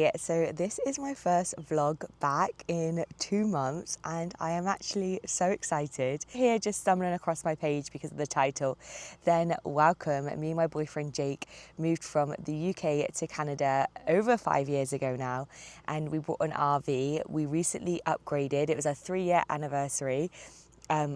Yeah, so this is my first vlog back in 2 months and I am actually so excited. Here just stumbling across my page because of the title. Then welcome, me and my boyfriend Jake moved from the UK to Canada over 5 years ago now, and we bought an RV. We recently upgraded, it was our 3-year anniversary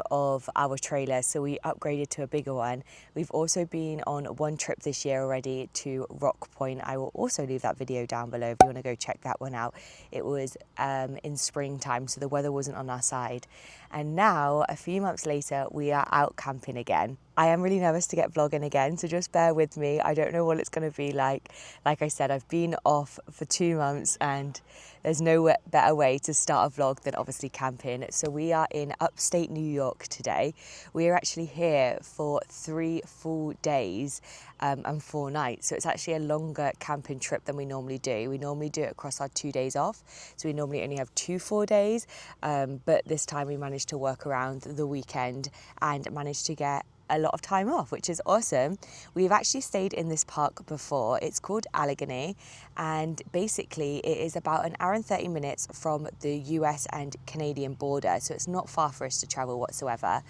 of our trailer, so we upgraded to a bigger one. We've also been on one trip this year already to Rock Point. I will also leave that video down below if you want to go check that one out. It was in springtime, so the weather wasn't on our side. And now, a few months later, we are out camping again. I am really nervous to get vlogging again, so just bear with me. I don't know what it's going to be like. Like I said, I've been off for 2 months and there's no better way to start a vlog than obviously camping. So we are in upstate New York today. We are actually here for 3 full days and 4 nights. So it's actually a longer camping trip than we normally do. We normally do it across our 2 days off. So we normally only have 2 full days. But this time we managed to work around the weekend and managed to get a lot of time off, which is awesome. We've actually stayed in this park before. It's called Allegany, and basically it is about an hour and 30 minutes from the US and Canadian border, so it's not far for us to travel whatsoever.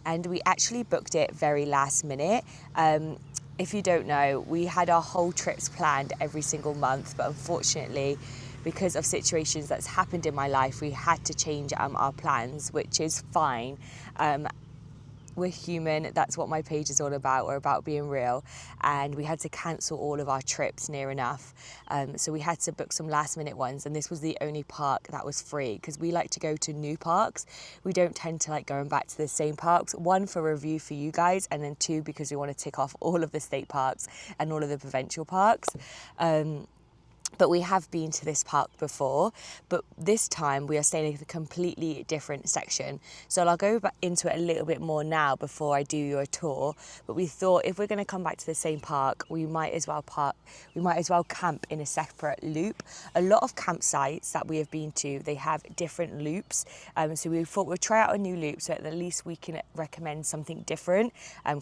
And we actually booked it very last minute. If you don't know, we had our whole trips planned every single month, but unfortunately, because of situations that's happened in my life, we had to change our plans, which is fine. We're human, that's what my page is all about. We're about being real, and we had to cancel all of our trips near enough. So we had to book some last minute ones, and this was the only park that was free because we like to go to new parks. We don't tend to like going back to the same parks. 1, for review for you guys, and then 2, because we want to tick off all of the state parks and all of the provincial parks. But we have been to this park before, but this time we are staying in a completely different section. So I'll go back into it a little bit more now before I do your tour. But we thought if we're going to come back to the same park, we might as well camp in a separate loop. A lot of campsites that we have been to, they have different loops. So we thought we'll try out a new loop so at least we can recommend something different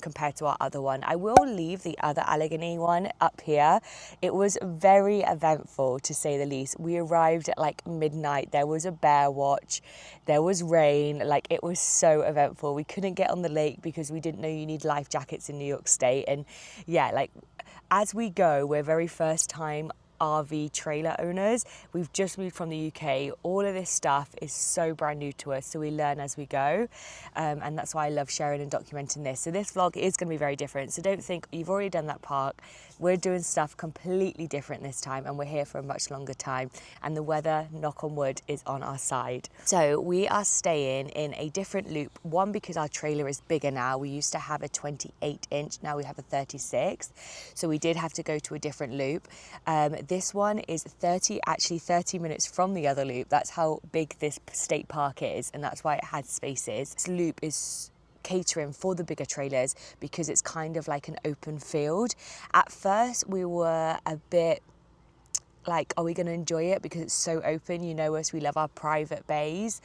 compared to our other one. I will leave the other Allegany one up here. It was very eventful, to say the least. We arrived at like midnight. There was a bear watch, there was rain, like it was so eventful. We couldn't get on the lake because we didn't know you need life jackets in New York State. And yeah, like as we go, we're very first time RV trailer owners. We've just moved from the UK. All of this stuff is so brand new to us, so we learn as we go, and that's why I love sharing and documenting this. So this vlog is going to be very different, so don't think you've already done that park. We're doing stuff completely different this time, and we're here for a much longer time, and the weather, knock on wood, is on our side. So we are staying in a different loop. 1, because our trailer is bigger now. We used to have a 28-inch, now we have a 36, so we did have to go to a different loop. This one is 30 minutes from the other loop. That's how big this state park is, and that's why it had spaces. This loop is catering for the bigger trailers because it's kind of like an open field. At first we were a bit like, are we going to enjoy it because it's so open? You know us, we love our private bays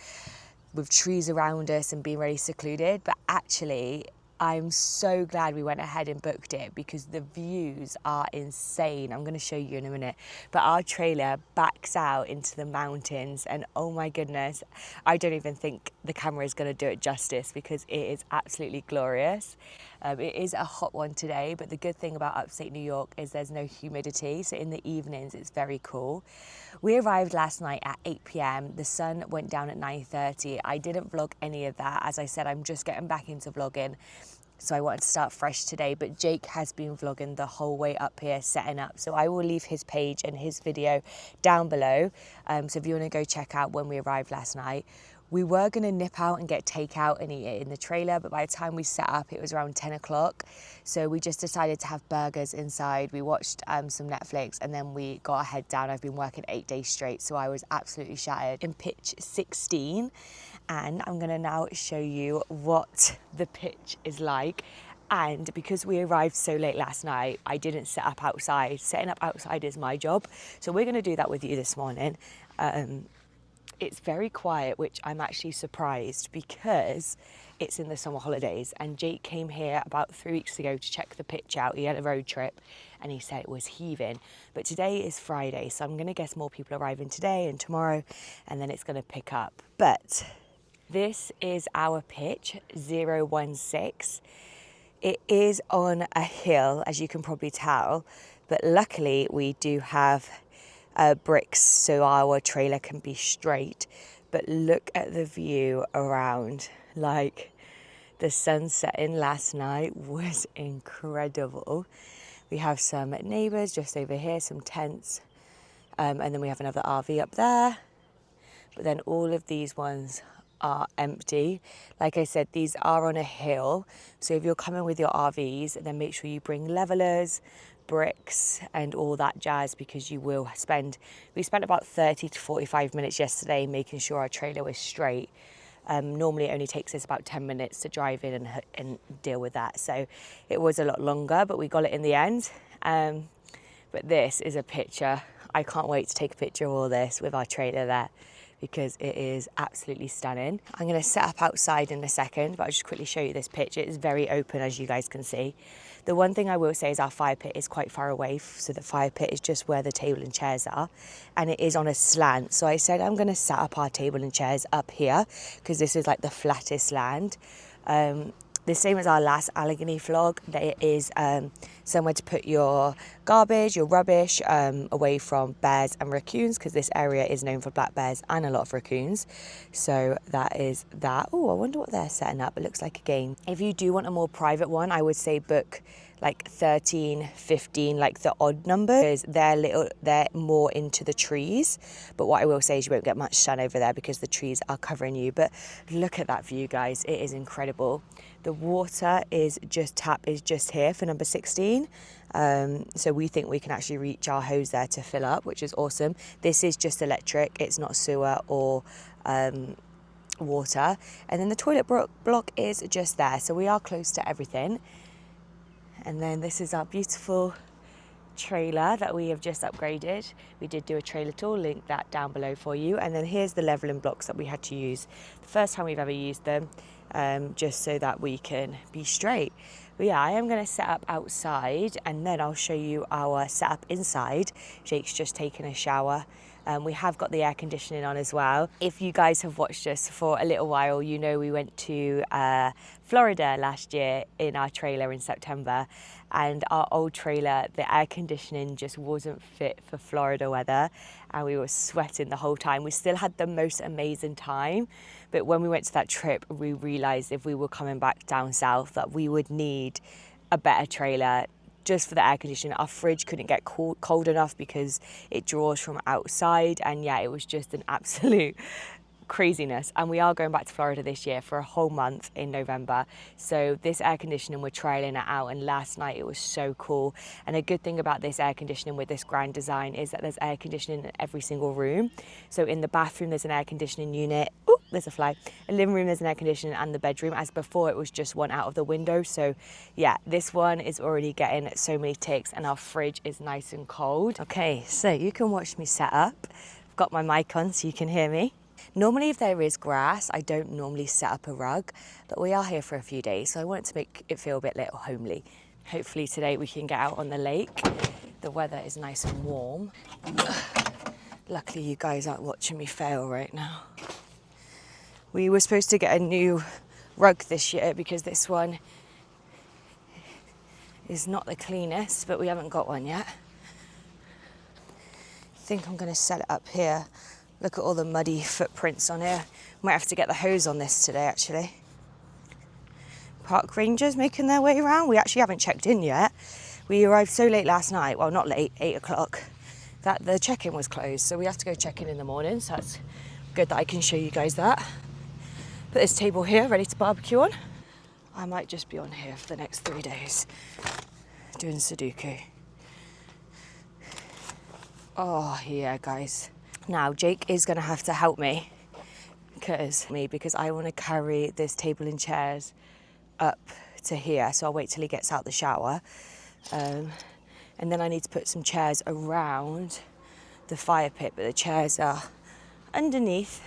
with trees around us and being really secluded, but actually I'm so glad we went ahead and booked it because the views are insane. I'm going to show you in a minute. But our trailer backs out into the mountains, and oh my goodness, I don't even think the camera is going to do it justice because it is absolutely glorious. It is a hot one today, but the good thing about upstate New York is there's no humidity, so in the evenings it's very cool. We arrived last night at 8 p.m. The sun went down at 9:30. I didn't vlog any of that. As I said, I'm just getting back into vlogging, so I wanted to start fresh today, but Jake has been vlogging the whole way up here, setting up. So I will leave his page and his video down below. So if you want to go check out when we arrived last night. We were going to nip out and get takeout and eat it in the trailer, but by the time we set up, it was around 10 o'clock. So we just decided to have burgers inside. We watched some Netflix, and then we got our head down. I've been working 8 days straight, so I was absolutely shattered. In pitch 16, and I'm going to now show you what the pitch is like. And because we arrived so late last night, I didn't set up outside. Setting up outside is my job, so we're going to do that with you this morning. it's very quiet, which I'm actually surprised because it's in the summer holidays. And Jake came here about 3 weeks ago to check the pitch out. He had a road trip and he said it was heaving. But today is Friday, so I'm going to guess more people arriving today and tomorrow, and then it's going to pick up. But this is our pitch, 016. It is on a hill, as you can probably tell, but luckily we do have bricks so our trailer can be straight. But look at the view around. Like, the sun setting last night was incredible. We have some neighbours just over here, some tents, and then we have another RV up there. But then all of these ones are empty. Like I said, these are on a hill, so if you're coming with your RVs, then make sure you bring levelers, bricks and all that jazz, because you will we spent about 30 to 45 minutes yesterday making sure our trailer was straight. Normally it only takes us about 10 minutes to drive in and deal with that, so it was a lot longer, but we got it in the end. But this is a picture. I can't wait to take a picture of all this with our trailer there, because it is absolutely stunning. I'm going to set up outside in a second, but I'll just quickly show you this pitch. It is very open, as you guys can see. The one thing I will say is our fire pit is quite far away, so the fire pit is just where the table and chairs are, and it is on a slant. So I said I'm going to set up our table and chairs up here, because this is like the flattest land. The same as our last Allegany vlog, there is somewhere to put your garbage, your rubbish, away from bears and raccoons, because this area is known for black bears and a lot of raccoons. So that is that. Oh, I wonder what they're setting up. It looks like a game. If you do want a more private one, I would say book like 13, 15, like the odd numbers. They're more into the trees. But what I will say is you won't get much sun over there because the trees are covering you. But look at that view, guys. It is incredible. The water is just here for number 16. So we think we can actually reach our hose there to fill up, which is awesome. This is just electric. It's not sewer or water. And then the toilet block is just there. So we are close to everything. And then this is our beautiful trailer that we have just upgraded. We did do a trailer tour, link that down below for you. And then here's the leveling blocks that we had to use the first time we've ever used them, just so that we can be straight. But yeah, I am going to set up outside and then I'll show you our setup inside. Jake's just taken a shower. We have got the air conditioning on as well. If you guys have watched us for a little while, you know we went to Florida last year in our trailer in September, and our old trailer, the air conditioning just wasn't fit for Florida weather, and we were sweating the whole time. We still had the most amazing time, but when we went to that trip, we realised if we were coming back down south that we would need a better trailer just for the air conditioning. Our fridge couldn't get cold enough because it draws from outside, and yeah, it was just an absolute craziness. And we are going back to Florida this year for a whole month in November, so this air conditioning, we're trialing it out, and last night it was so cool. And a good thing about this air conditioning with this grand design is that there's air conditioning in every single room. So in the bathroom there's an air conditioning unit, there's a fly, a living room there's an air conditioning, and the bedroom, as before it was just one out of the window. So yeah, this one is already getting so many ticks, and our fridge is nice and cold. Okay, so you can watch me set up. I've got my mic on so you can hear me. Normally if there is grass, I don't normally set up a rug, but we are here for a few days, so I wanted to make it feel a bit little homely. Hopefully today we can get out on the lake. The weather is nice and warm. Luckily you guys aren't watching me fail right now. We were supposed to get a new rug this year because this one is not the cleanest, but we haven't got one yet. I think I'm going to set it up here. Look at all the muddy footprints on here. Might have to get the hose on this today, actually. Park rangers making their way around. We actually haven't checked in yet. We arrived so late last night, well, not late, 8 o'clock, that the check-in was closed. So we have to go check in the morning, so that's good that I can show you guys that. Put this table here, ready to barbecue on. I might just be on here for the next 3 days, doing Sudoku. Oh, yeah, guys. Now, Jake is going to have to help me because I want to carry this table and chairs up to here. So I'll wait till he gets out the shower. And then I need to put some chairs around the fire pit, but the chairs are underneath.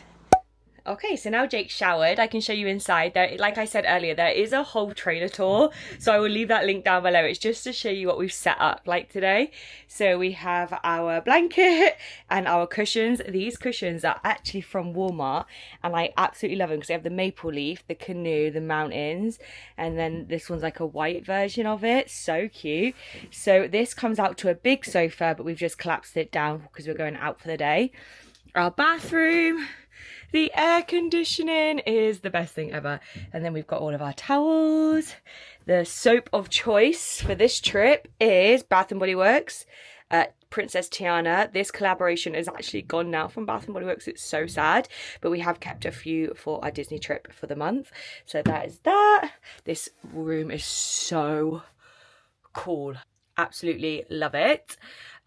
Okay, so now Jake's showered, I can show you inside. There, like I said earlier, there is a whole trailer tour, so I will leave that link down below. It's just to show you what we've set up like today. So we have our blanket and our cushions. These cushions are actually from Walmart, and I absolutely love them because they have the maple leaf, the canoe, the mountains, and then this one's like a white version of it. So cute. So this comes out to a big sofa, but we've just collapsed it down because we're going out for the day. Our bathroom. The air conditioning is the best thing ever. And then we've got all of our towels. The soap of choice for this trip is Bath & Body Works. Princess Tiana. This collaboration is actually gone now from Bath & Body Works. It's so sad. But we have kept a few for our Disney trip for the month. So that is that. This room is so cool. Absolutely love it.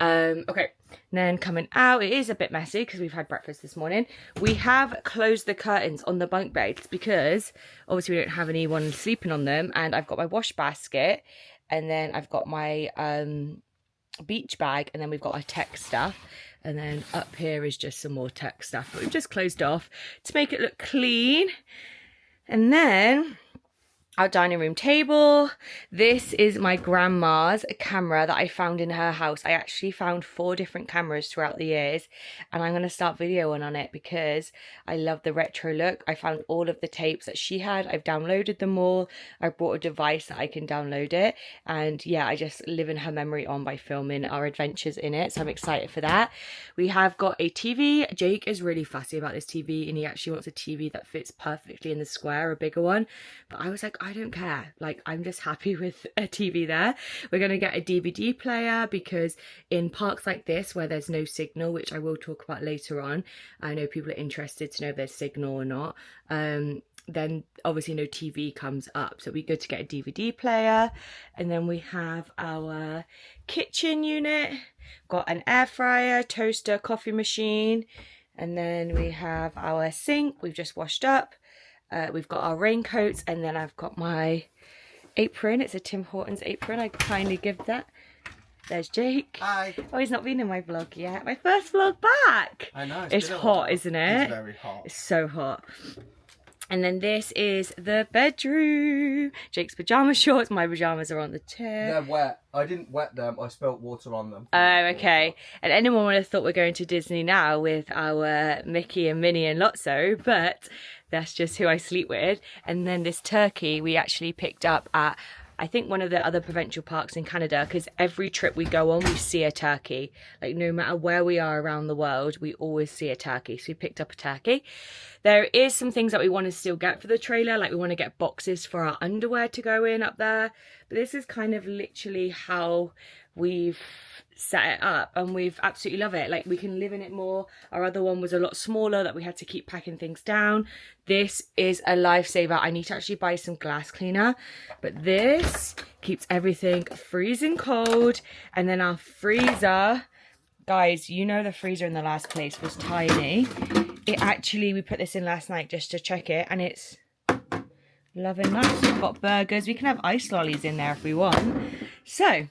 Okay, then coming out, it is a bit messy because we've had breakfast this morning. We have closed the curtains on the bunk beds because obviously we don't have anyone sleeping on them, and I've got my wash basket, and then I've got my beach bag, and then we've got our tech stuff, and then up here is just some more tech stuff, but we've just closed off to make it look clean. And then our dining room table. This is my grandma's camera that I found in her house. I actually found 4 different cameras throughout the years, and I'm going to start videoing on it because I love the retro look. I found all of the tapes that she had. I've downloaded them all. I bought a device that I can download it, and yeah, I just live in her memory on by filming our adventures in it, so I'm excited for that. We have got a TV. Jake is really fussy about this TV, and he actually wants a TV that fits perfectly in the square, a bigger one, but I was like, I don't care. Like, I'm just happy with a TV there. We're going to get a DVD player because in parks like this where there's no signal, which I will talk about later on, I know people are interested to know if there's signal or not, then obviously no TV comes up, so it'd be good to get a DVD player. And then we have our kitchen unit, got an air fryer, toaster, coffee machine, and then we have our sink we've just washed up. We've got our raincoats, and then I've got my apron. It's a Tim Hortons apron. I kindly give that. There's Jake. Hi. Oh, he's not been in my vlog yet. My first vlog back. I know. It's hot, isn't it? It's very hot. It's so hot. And then this is the bedroom. Jake's pyjama shorts. My pyjamas are on the chair. They're wet. I didn't wet them. I spilt water on them. Oh, okay. And anyone would have thought we're going to Disney now with our Mickey and Minnie and Lotso, but that's just who I sleep with. And then this turkey we actually picked up at, I think, one of the other provincial parks in Canada, because every trip we go on, we see a turkey. Like, no matter where we are around the world, we always see a turkey. So we picked up a turkey. There is some things that we want to still get for the trailer. Like, we want to get boxes for our underwear to go in up there. But this is kind of literally how we've set it up, and we've absolutely love it. Like, we can live in it more. Our other one was a lot smaller that we had to keep packing things down. This is a lifesaver. I need to actually buy some glass cleaner, but this keeps everything freezing cold. And then our freezer, guys, you know the freezer in the last place was tiny. It actually, we put this in last night just to check it, and it's loving that. We've got burgers. We can have ice lollies in there if we want. So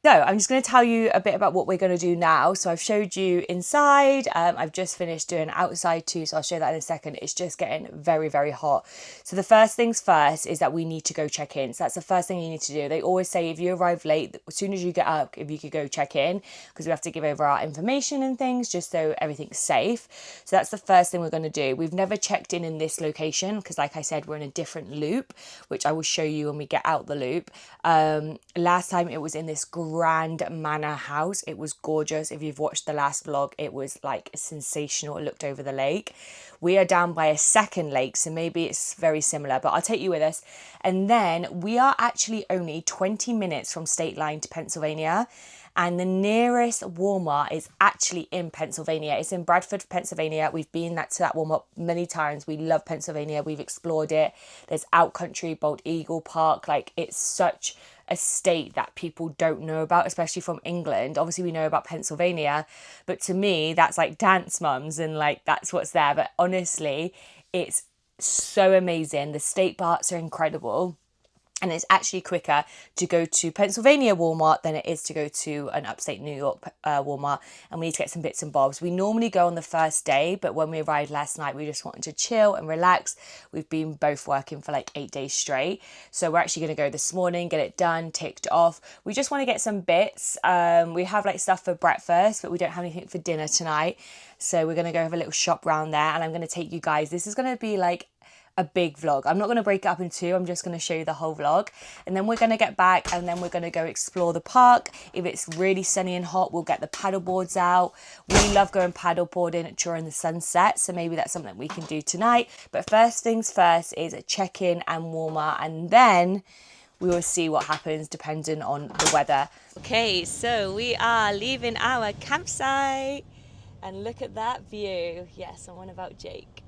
I'm just going to tell you a bit about what we're going to do now. So I've showed you inside. I've just finished doing outside too, so I'll show that in a second. It's just getting very, very hot. So the first things first is that we need to go check in. So that's the first thing you need to do. They always say if you arrive late, as soon as you get up, if you could go check in, because we have to give over our information and things just so everything's safe. So that's the first thing we're going to do. We've never checked in this location because, like I said, we're in a different loop, which I will show you when we get out the loop. Last time it was in this grand manor house. It was gorgeous. If you've watched the last vlog, it was like sensational. It looked over the lake. We are down by a second lake, so maybe it's very similar, but I'll take you with us. And then we are actually only 20 minutes from state line to Pennsylvania, and the nearest Walmart is actually in Pennsylvania. It's in Bradford, Pennsylvania. We've been to that Walmart many times. We love Pennsylvania. We've explored it. There's Outcountry, Bald Eagle Park. Like, it's such a state that people don't know about, especially from England. Obviously we know about Pennsylvania, but to me that's like dance mums and like that's what's there. But honestly, it's so amazing. The state parks are incredible. And it's actually quicker to go to Pennsylvania Walmart than it is to go to an upstate New York Walmart. And we need to get some bits and bobs. We normally go on the first day, but when we arrived last night, we just wanted to chill and relax. We've been both working for like 8 days straight. So we're actually going to go this morning, get it done, ticked off. We just want to get some bits. We have like stuff for breakfast, but we don't have anything for dinner tonight. So we're going to go have a little shop round there, and I'm going to take you guys. This is going to be like a big vlog. I'm not going to break it up in two. I'm just going to show you the whole vlog, and then we're going to get back and then we're going to go explore the park. If it's really sunny and hot, we'll get the paddle boards out. We love going paddle boarding during the sunset, so maybe that's something we can do tonight. But first things first is a check-in and warm up, and then we will see what happens depending on the weather. Okay, so we are leaving our campsite. And look at that view. Yes, I'm on about Jake.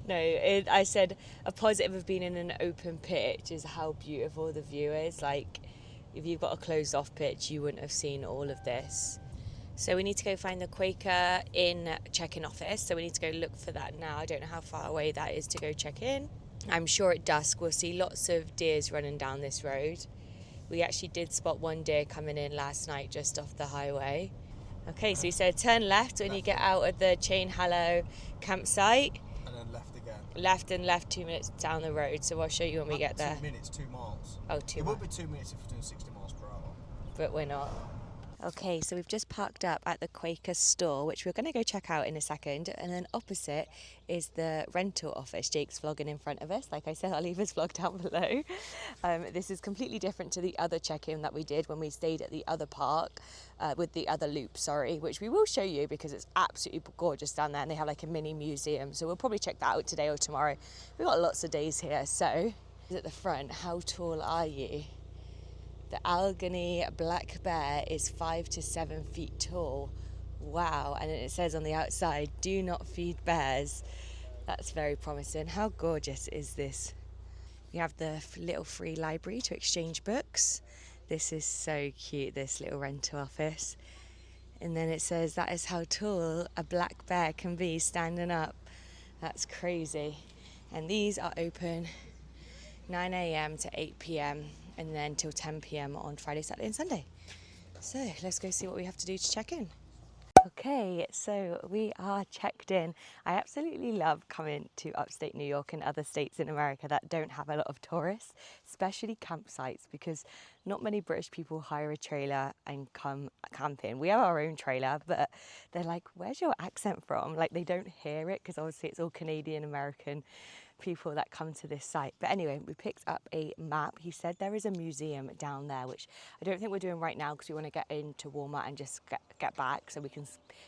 No, I said a positive of being in an open pitch is how beautiful the view is. Like, if you've got a closed off pitch, you wouldn't have seen all of this. So we need to go find the Quaker Inn check-in office. So we need to go look for that now. I don't know how far away that is to go check in. I'm sure at dusk we'll see lots of deers running down this road. We actually did spot one deer coming in last night just off the highway. Okay, so you said turn left when you get out of the Chain Hollow campsite. And then left again. Left and left 2 minutes down the road, so I'll show you when we get there. 2 minutes, 2 miles. Oh, 2 It miles. would be 2 minutes if you're doing 60 miles per hour. But we're not. Okay, so we've just parked up at the Quaker store, which we're going to go check out in a second. And then opposite is the rental office. Jake's vlogging in front of us. Like I said, I'll leave his vlog down below. This is completely different to the other check-in that we did when we stayed at the other park, with the other loop, which we will show you because it's absolutely gorgeous down there. And they have like a mini museum. So we'll probably check that out today or tomorrow. We've got lots of days here. So at the front, how tall are you? The Allegany black bear is 5 to 7 feet tall. Wow. And it says on the outside, do not feed bears. That's very promising. How gorgeous is this? We have the little free library to exchange books. This is so cute, this little rental office. And then it says that is how tall a black bear can be standing up. That's crazy. And these are open 9 a.m. to 8 p.m. and then till 10 p.m. on Friday, Saturday and Sunday. So let's go see what we have to do to check in. Okay, so we are checked in. I absolutely love coming to upstate New York and other states in America that don't have a lot of tourists, especially campsites, because not many British people hire a trailer and come camping. We have our own trailer, but they're like, where's your accent from? Like, they don't hear it because obviously it's all Canadian American people that come to this site. But anyway, we picked up a map. He said there is a museum down there, which I don't think we're doing right now because we want to get into Walmart and just get back so we can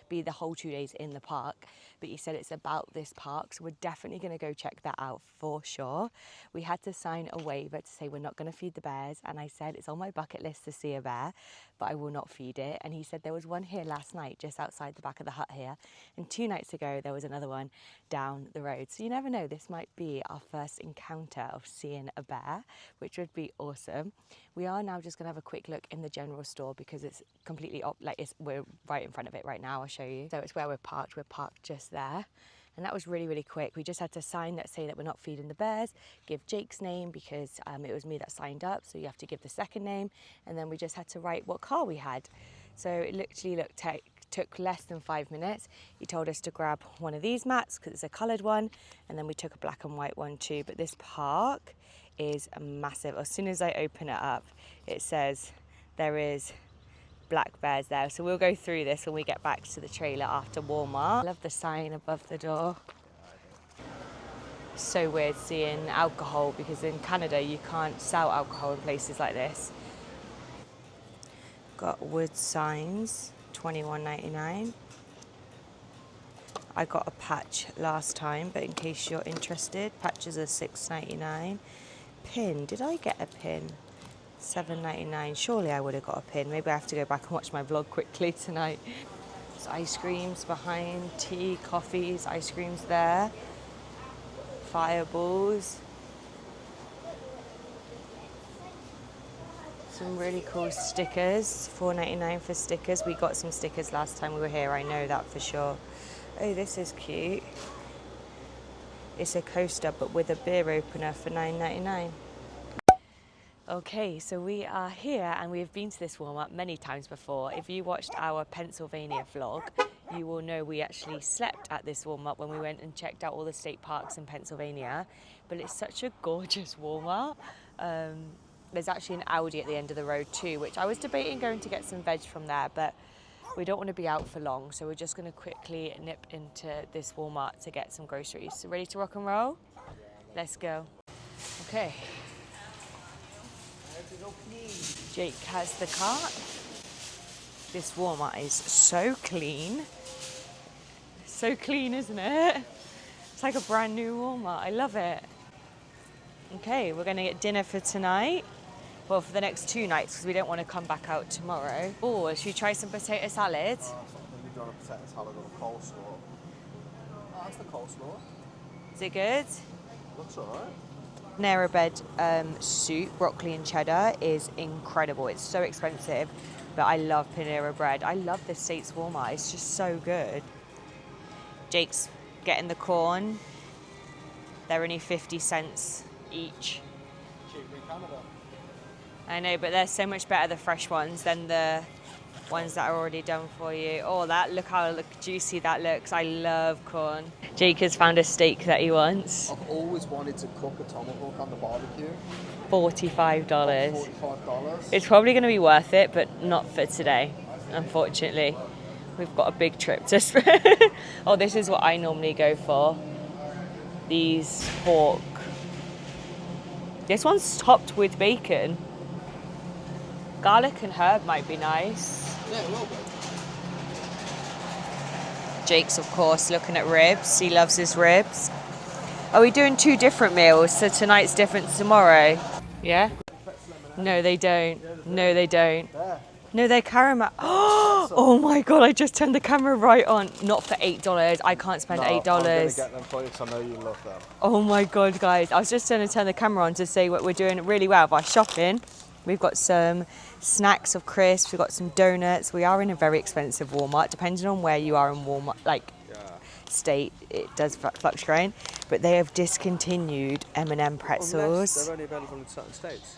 be the whole 2 days in the park. But he said it's about this park, so we're definitely going to go check that out for sure. We had to sign a waiver to say we're not going to feed the bears, and I said it's on my bucket list to see a bear, but I will not feed it. And he said there was one here last night just outside the back of the hut here, and 2 nights ago there was another one down the road. So you never know, this might be our first encounter of seeing a bear, which would be awesome. We are now just going to have a quick look in the general store because it's completely we're right in front of it right now. I'll show you. So it's where we're parked. We're parked just there. And that was really, really quick. We just had to sign that say that we're not feeding the bears, give Jake's name because it was me that signed up. So you have to give the second name. And then we just had to write what car we had. So it literally took less than 5 minutes. He told us to grab one of these mats because it's a coloured one. And then we took a black and white one too. But this park is massive. As soon as I open it up, it says there is black bears there. So we'll go through this when we get back to the trailer after Walmart. I love the sign above the door. So weird seeing alcohol because in Canada you can't sell alcohol in places like this. Got wood signs, $21.99. I got a patch last time, but in case you're interested, patches are $6.99. Pin, did I get a pin? $7.99. Surely I would have got a pin. Maybe I have to go back and watch my vlog quickly tonight. There's ice creams behind, tea, coffees, ice creams there. Fireballs. Some really cool stickers, $4.99 for stickers. We got some stickers last time we were here, I know that for sure. Oh, this is cute. It's a coaster, but with a beer opener for $9.99. Okay, so we are here and we've been to this warm-up many times before. If you watched our Pennsylvania vlog, you will know we actually slept at this warm-up when we went and checked out all the state parks in Pennsylvania. But it's such a gorgeous warm-up. There's actually an Audi at the end of the road too, which I was debating going to get some veg from there, but we don't want to be out for long, so we're just going to quickly nip into this Walmart to get some groceries. So ready to rock and roll? Let's go. Okay. Jake has the cart. This Walmart is so clean. So clean, isn't it? It's like a brand new Walmart. I love it. Okay, we're going to get dinner for tonight. Well, for the next 2 nights, because we don't want to come back out tomorrow. Oh, should we try some potato salad? You've done a potato salad or a coleslaw. Oh, that's the coleslaw. Is it good? Looks alright. Panera Bread soup, broccoli and cheddar, is incredible. It's so expensive, but I love Panera Bread. I love the States Walmart. It's just so good. Jake's getting the corn. They're only 50 cents each. Cheaper in Canada. I know, but they're so much better, the fresh ones, than the ones that are already done for you. Oh, look how juicy that looks. I love corn. Jake has found a steak that he wants. I've always wanted to cook a tomahawk on the barbecue. $45. $45. It's probably going to be worth it, but not for today, unfortunately. We've got a big trip to spend. Oh, this is what I normally go for. These pork. This one's topped with bacon. Garlic and herb might be nice. Yeah, it will be. Jake's, of course, looking at ribs. He loves his ribs. Are we doing 2 different meals? So tonight's different to tomorrow? Yeah? No, they don't. No, they don't. No, they're caramel. Oh my God, I just turned the camera right on. Not for $8. I can't spend $8. I'm going to get them for you because I know you love them. Oh my God, guys. I was just going to turn the camera on to say what we're doing really well by shopping. We've got some snacks of crisps, we've got some donuts. We are in a very expensive Walmart, depending on where you are in Walmart, state, it does fluctuate. But they have discontinued M&M pretzels. Unless they're only available in certain states.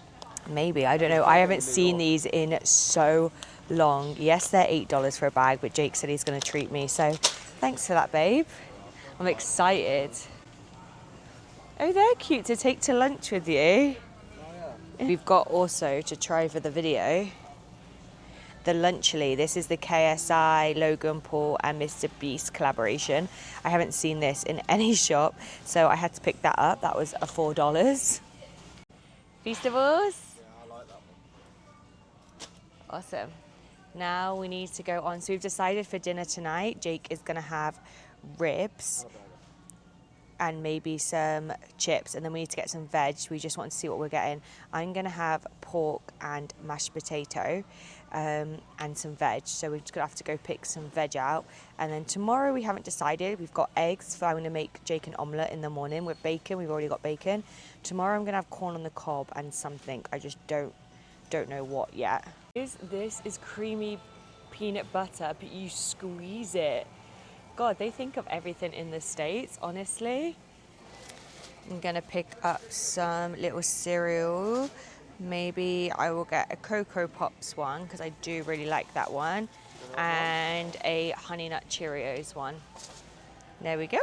Maybe, I don't know. I haven't seen these in so long. Yes, they're $8 for a bag, but Jake said he's going to treat me. So thanks for that, babe. I'm excited. Oh, they're cute to take to lunch with you. We've got also to try for the video the Lunchly. This is the KSI, Logan Paul and Mr. Beast collaboration. I haven't seen this in any shop, so I had to pick that up. That was a $4. Feastables? Yeah, I like that one. Awesome. Now we need to go on. So we've decided for dinner tonight, Jake is going to have ribs and maybe some chips, and then we need to get some veg. We just want to see what we're getting. I'm going to have pork and mashed potato and some veg, so we're just going to have to go pick some veg out. And then tomorrow we haven't decided. We've got eggs, so I'm going to make Jake an omelette in the morning with bacon. We've already got bacon. Tomorrow I'm going to have corn on the cob and something. I just don't know what yet. This is creamy peanut butter, but you squeeze it. God, they think of everything in the States, honestly. I'm gonna pick up some little cereal. Maybe I will get a Cocoa Pops one, because I do really like that one. And a Honey Nut Cheerios one. There we go.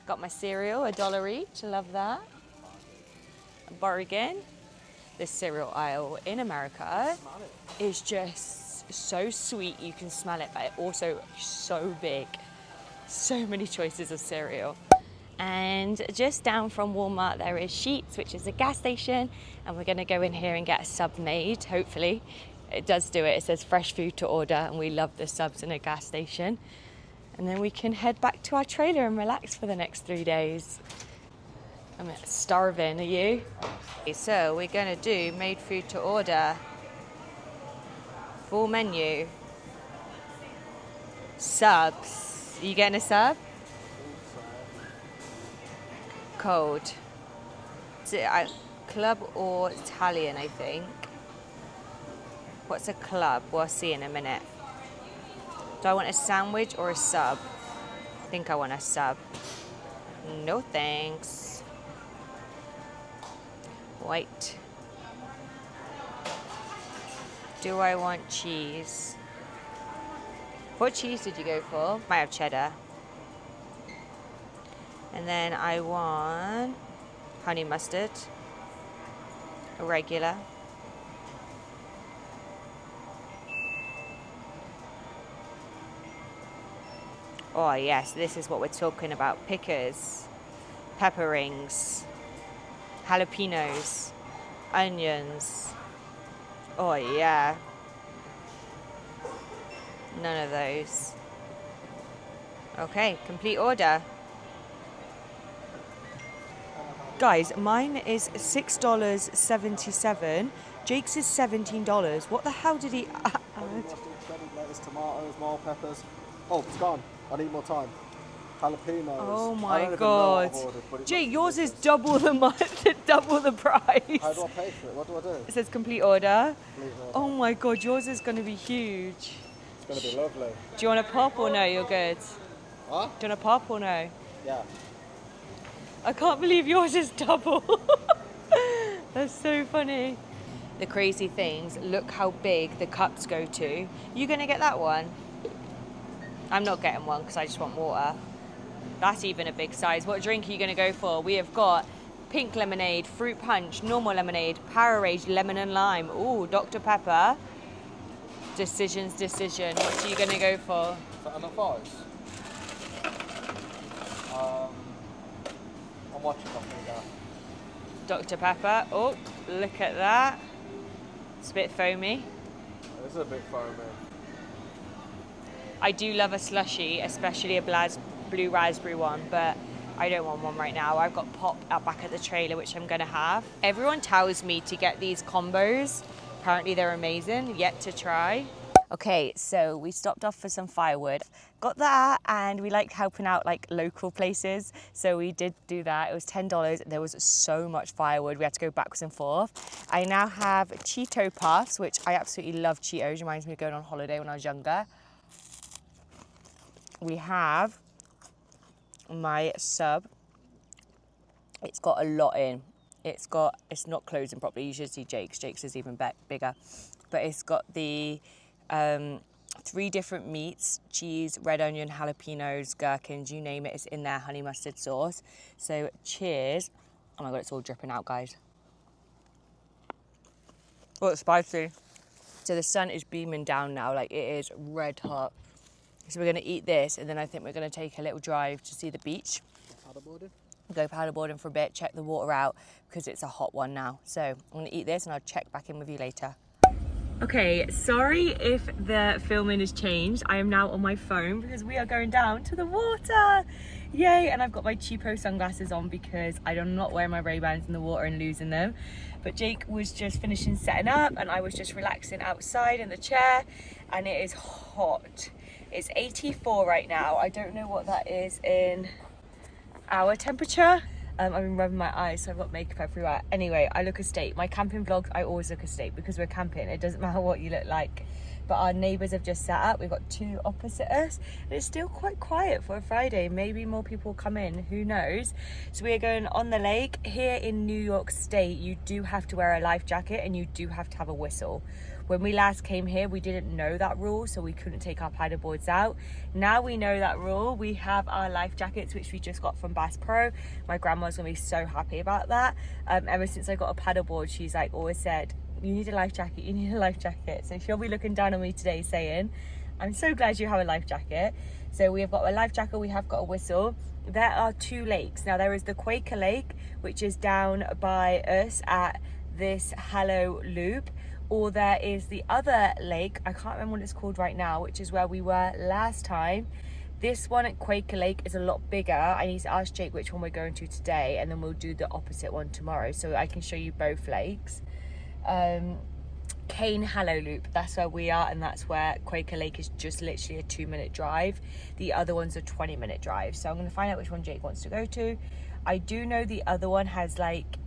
Got my cereal, $1 each, love that. A bargain. The cereal aisle in America is just so sweet, you can smell it, but also so big. So many choices of cereal. And just down from Walmart there is Sheetz, which is a gas station, and we're going to go in here and get a sub made, hopefully. It does do it. It says fresh food to order, and we love the subs in a gas station. And then we can head back to our trailer and relax for the next 3 days. I'm starving, are you? Okay, so we're going to do made food to order. Full menu. Subs. Are you getting a sub? Cold. Is it a club or Italian, I think? What's a club? We'll see in a minute. Do I want a sandwich or a sub? I think I want a sub. No thanks. White. Do I want cheese? What cheese did you go for? Might have cheddar. And then I want honey mustard. A regular. Oh yes, this is what we're talking about. Pickers, pepper rings, jalapenos, onions. Oh yeah. None of those. Okay, complete order. Guys, mine is $6.77. Jake's is $17. What the hell did he add? Shredded lettuce, tomatoes, more peppers. Oh, it's gone. I need more time. Jalapenos. Oh I my don't even know God. what I've ordered, but it Jake, looks yours is delicious. double the price. How do I pay for it? What do I do? It says complete order. Complete order. Oh my God, yours is going to be huge. It's going to be lovely. Do you want a pop or no? You're good. Huh? Do you want a pop or no? Yeah. I can't believe yours is double. That's so funny. The crazy things, look how big the cups go to. You gonna get that one? I'm not getting one because I just want water. That's even a big size. What drink are you gonna go for? We have got pink lemonade, fruit punch, normal lemonade, Powerade, lemon and lime. Ooh, Dr. Pepper. Decision. What are you gonna go for? Is that enough ice? I'm watching something now. Dr. Pepper. Oh, look at that. It's a bit foamy. This is a bit foamy. I do love a slushie, especially a blue raspberry one, but I don't want one right now. I've got pop out back at the trailer, which I'm gonna have. Everyone tells me to get these combos. Apparently they're amazing, yet to try. Okay, so we stopped off for some firewood. Got that, and we like helping out like local places. So we did do that. It was $10. There was so much firewood. We had to go backwards and forth. I now have Cheeto Puffs, which I absolutely love Cheetos. Reminds me of going on holiday when I was younger. We have my sub. It's got a lot in. It's not closing properly. You should see Jake's. Jake's is even bigger. But it's got the 3 different meats, cheese, red onion, jalapenos, gherkins, you name it, it's in there, honey mustard sauce. So cheers. Oh my God, it's all dripping out, guys. Oh, it's spicy. So the sun is beaming down now, like it is red hot. So we're gonna eat this, and then I think we're gonna take a little drive to see the beach. Paddleboarding? Go paddleboarding for a bit, check the water out, because it's a hot one now. So I'm gonna eat this and I'll check back in with you later. Okay, sorry if the filming has changed. I am now on my phone because we are going down to the water. Yay, and I've got my cheapo sunglasses on because I do not wear my Ray-Bans in the water and losing them. But Jake was just finishing setting up and I was just relaxing outside in the chair, and it is hot. It's 84 right now. I don't know what that is in our temperature. I've been rubbing my eyes, so I've got makeup everywhere. Anyway, I look a state. My camping vlogs, I always look a state because we're camping. It doesn't matter what you look like. But our neighbours have just set up. We've got 2 opposite us. And it's still quite quiet for a Friday. Maybe more people come in, who knows? So we are going on the lake. Here in New York State, you do have to wear a life jacket and you do have to have a whistle. When we last came here, we didn't know that rule, so we couldn't take our paddleboards out. Now we know that rule. We have our life jackets, which we just got from Bass Pro. My grandma's gonna be so happy about that. Ever since I got a paddleboard, she's like always said, you need a life jacket, you need a life jacket. So she'll be looking down on me today saying, I'm so glad you have a life jacket. So we have got a life jacket, we have got a whistle. There are 2 lakes. Now there is the Quaker Lake, which is down by us at this Hallow Loop. Or there is the other lake, I can't remember what it's called right now, which is where we were last time. This one at Quaker Lake is a lot bigger. I need to ask Jake which one we're going to today, and then we'll do the opposite one tomorrow, so I can show you both lakes. Cane Hallow Loop, that's where we are, and that's where Quaker Lake is just literally a 2-minute drive. The other one's a 20-minute drive, so I'm going to find out which one Jake wants to go to. I do know the other one has like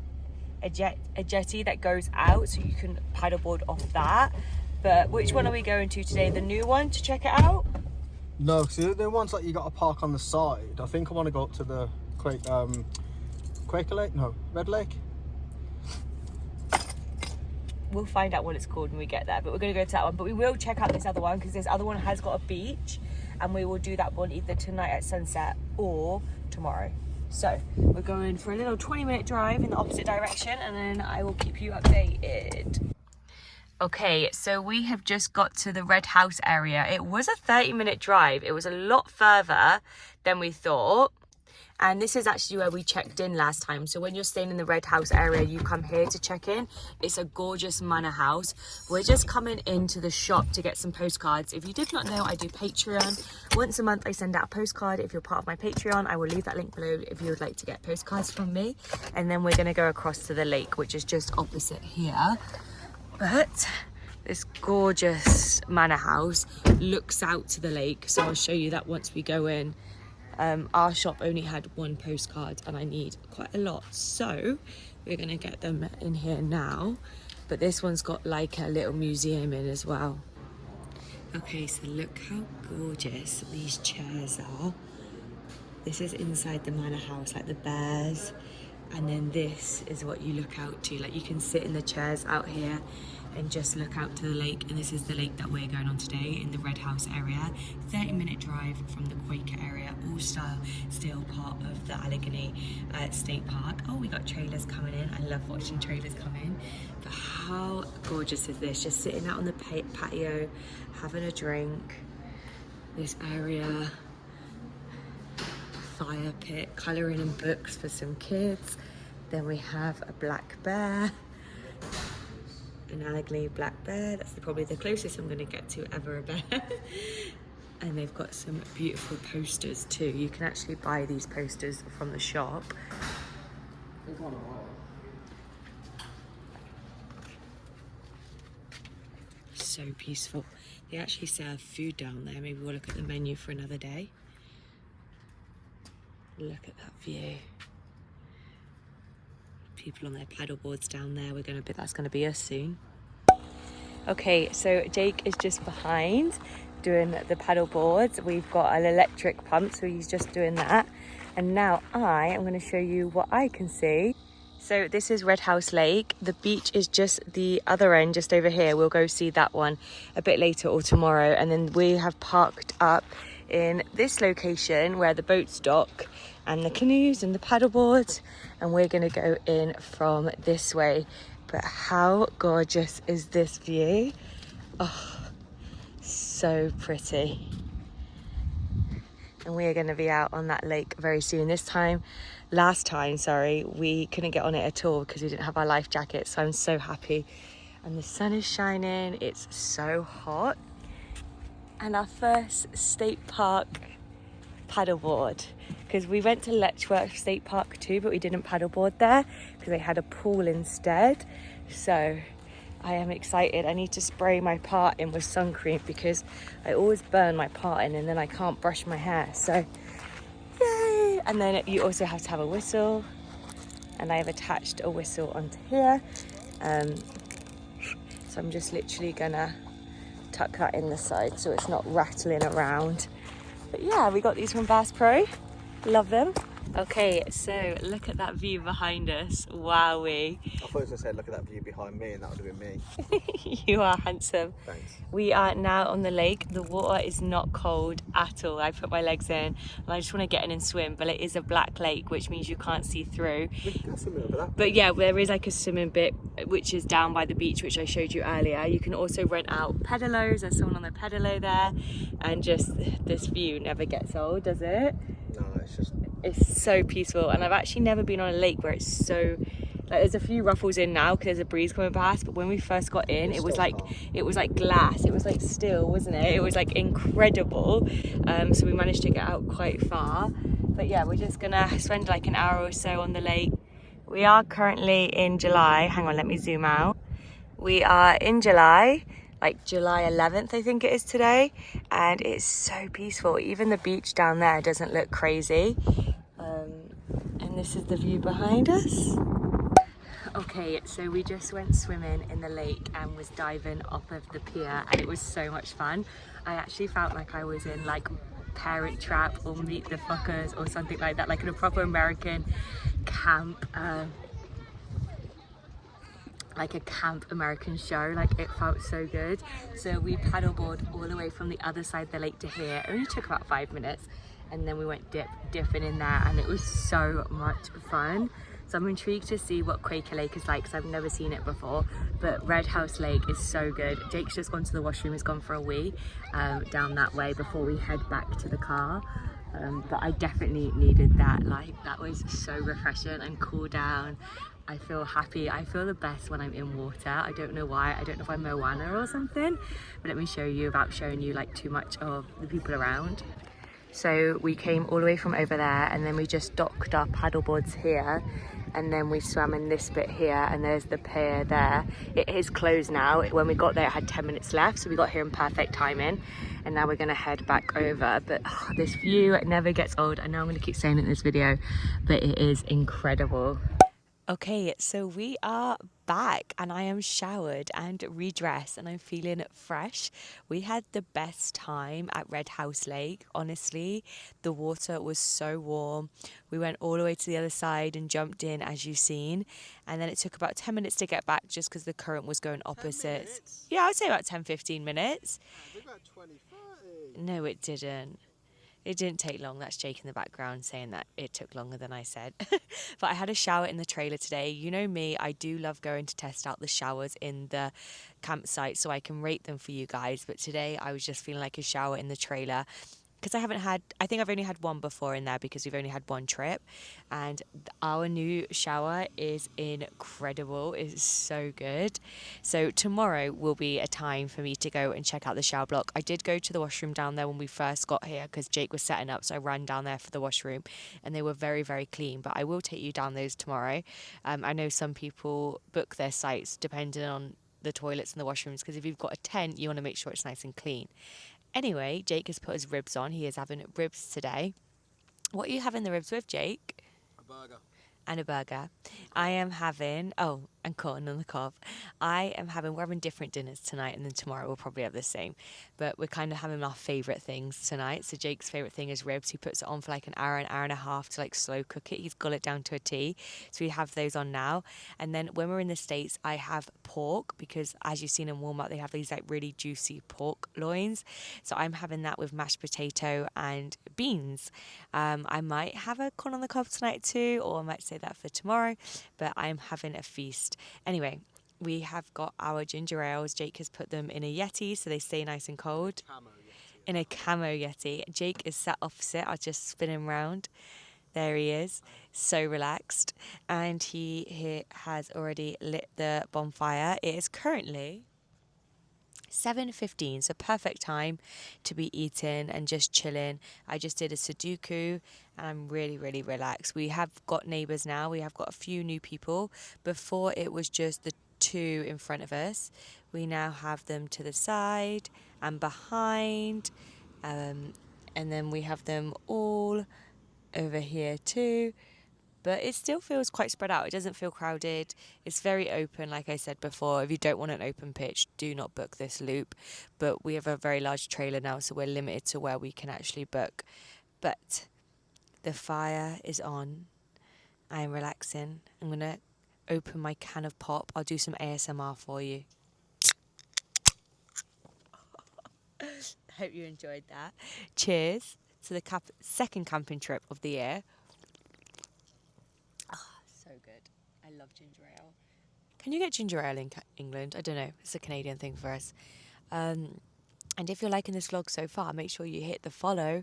a jetty that goes out, so you can paddleboard off that. But which one are we going to today? The new one to check it out? No, because the ones that you got to park on the side. I think I want to go up to the Quaker Lake? No, Red Lake? We'll find out what it's called when we get there, but we're going to go to that one. But we will check out this other one because this other one has got a beach, and we will do that one either tonight at sunset or tomorrow. So we're going for a little 20-minute drive in the opposite direction, and then I will keep you updated. Okay, so we have just got to the Red House area. It was a 30-minute drive. It was a lot further than we thought. And this is actually where we checked in last time. So when you're staying in the Red House area, you come here to check in. It's a gorgeous manor house. We're just coming into the shop to get some postcards. If you did not know, I do Patreon. Once a month, I send out a postcard. If you're part of my Patreon, I will leave that link below if you would like to get postcards from me. And then we're going to go across to the lake, which is just opposite here. But this gorgeous manor house looks out to the lake. So I'll show you that once we go in. Our shop only had one postcard and I need quite a lot, so we're gonna get them in here now. But this one's got like a little museum in as well. Okay, so look how gorgeous these chairs are. This is inside the manor house, like the bears, and then this is what you look out to. Like you can sit in the chairs out here and just look out to the lake, and this is the lake that we're going on today in the Red House area. 30-minute drive from the Quaker area, all still part of the Allegany State Park. Oh, we got trailers coming in. I love watching trailers come in. But how gorgeous is this? Just sitting out on the patio, having a drink. This area, fire pit, colouring and books for some kids. Then we have a black bear. An Allegany black bear. That's probably the closest I'm going to get to ever a bear. And they've got some beautiful posters too. You can actually buy these posters from the shop. So peaceful. They actually serve food down there. Maybe we'll look at the menu for another day. Look at that view. People on their paddle boards down there. That's gonna be us soon. Okay, so Jake is just behind doing the paddle boards. We've got an electric pump, so he's just doing that. And now I am going to show you what I can see. So this is Red House Lake. The beach is just the other end, just over here. We'll go see that one a bit later or tomorrow. And then we have parked up in this location where the boats dock and the canoes and the paddle boards, and we're gonna go in from this way. But how gorgeous is this view? Oh, so pretty. And we are gonna be out on that lake very soon. Last time, we couldn't get on it at all because we didn't have our life jackets, so I'm so happy. And the sun is shining, it's so hot. And our first state park paddleboard, because we went to Letchworth State Park too, but we didn't paddleboard there because they had a pool instead. So I am excited. I need to spray my part in with sun cream because I always burn my part in and then I can't brush my hair. So yay! And then you also have to have a whistle, and I have attached a whistle onto here. So I'm just literally gonna tuck that in the side so it's not rattling around. But yeah, we got these from Bass Pro. Love them. Okay, so look at that view behind us. Wowee. I thought you were going to say, look at that view behind me, and that would have been me. You are handsome. Thanks. We are now on the lake. The water is not cold at all. I put my legs in and I just want to get in and swim, but it is a black lake, which means you can't see through. We can swim over that. But yeah, there is like a swimming bit which is down by the beach, which I showed you earlier. You can also rent out pedalos. There's someone on the pedalo there, and just this view never gets old, does it? No, It's so peaceful. And I've actually never been on a lake where it's so, like, there's a few ruffles in now because there's a breeze coming past, but when we first got in, it was like glass. It was like still, wasn't it? It was like incredible. So we managed to get out quite far. But yeah, we're just gonna spend like an hour or so on the lake. We are currently in July. Hang on, let me zoom out. We are in July, like July 11th, I think it is today. And it's so peaceful. Even the beach down there doesn't look crazy. And this is the view behind us. Okay, so we just went swimming in the lake and was diving off of the pier, and it was so much fun. I actually felt like I was in like Parent Trap or Meet the Fuckers or something like that, like in a proper American camp, like a camp American show. Like, it felt so good. So we paddleboard all the way from the other side of the lake to here. It only took about 5 minutes, and then we went dipping in there, and it was so much fun. So I'm intrigued to see what Quaker Lake is like, because I've never seen it before. But Red House Lake is so good. Jake's just gone to the washroom, he's gone for a wee down that way before we head back to the car. But I definitely needed that. Like, that was so refreshing and cool down. I feel happy. I feel the best when I'm in water. I don't know why. I don't know if I'm Moana or something. But let me show you, without showing you like too much of the people around. So we came all the way from over there, and then we just docked our paddleboards here, and then we swam in this bit here, and there's the pier there. It is closed now. When we got there, it had 10 minutes left, so we got here in perfect timing, and now we're gonna head back over. But this view never gets old. I know I'm gonna keep saying it in this video, but it is incredible. Okay, so we are back, and I am showered and redressed, and I'm feeling fresh. We had the best time at Red House Lake. Honestly, the water was so warm. We went all the way to the other side and jumped in, as you've seen, and then it took about 10 minutes to get back just because the current was going opposite. Yeah, I'd say about 10-15 minutes. About 20, 30. No, it didn't. It didn't take long. That's Jake in the background saying that it took longer than I said. But I had a shower in the trailer today. You know me, I do love going to test out the showers in the campsite so I can rate them for you guys. But today I was just feeling like a shower in the trailer, because I think I've only had one before in there because we've only had one trip, and our new shower is incredible. It's so good. So tomorrow will be a time for me to go and check out the shower block. I did go to the washroom down there when we first got here because Jake was setting up, so I ran down there for the washroom, and they were very, very clean. But I will take you down those tomorrow. I know some people book their sites depending on the toilets and the washrooms, because if you've got a tent, you want to make sure it's nice and clean. Anyway, Jake has put his ribs on. He is having ribs today. What are you having the ribs with, Jake? A burger. And a burger. I am having, and corn on the cob. we're having different dinners tonight, and then tomorrow we'll probably have the same. But we're kind of having our favourite things tonight. So Jake's favourite thing is ribs. He puts it on for like an hour and a half to like slow cook it. He's got it down to a T. So we have those on now. And then when we're in the States, I have pork, because as you've seen in Walmart, they have these like really juicy pork loins. So I'm having that with mashed potato and beans. I might have a corn on the cob tonight too, or I might say that for tomorrow, but I'm having a feast. Anyway, we have got our ginger ales. Jake has put them in a Yeti so they stay nice and cold. In a camo Yeti. Jake is sat opposite. I'll just spin him round. There he is, so relaxed. And he has already lit the bonfire. It is currently 7:15, so perfect time to be eating and just chilling. I just did a Sudoku and I'm really, really relaxed. We have got neighbours now. We have got a few new people. Before it was just the two in front of us. We now have them to the side and behind. And then we have them all over here too. But it still feels quite spread out. It doesn't feel crowded. It's very open, like I said before. If you don't want an open pitch, do not book this loop. But we have a very large trailer now, so we're limited to where we can actually book. But the fire is on. I am relaxing. I'm going to open my can of pop. I'll do some ASMR for you. Hope you enjoyed that. Cheers to the second camping trip of the year. So good. I love ginger ale. Can you get ginger ale in England? I don't know. It's a Canadian thing for us. And if you're liking this vlog so far, make sure you hit the follow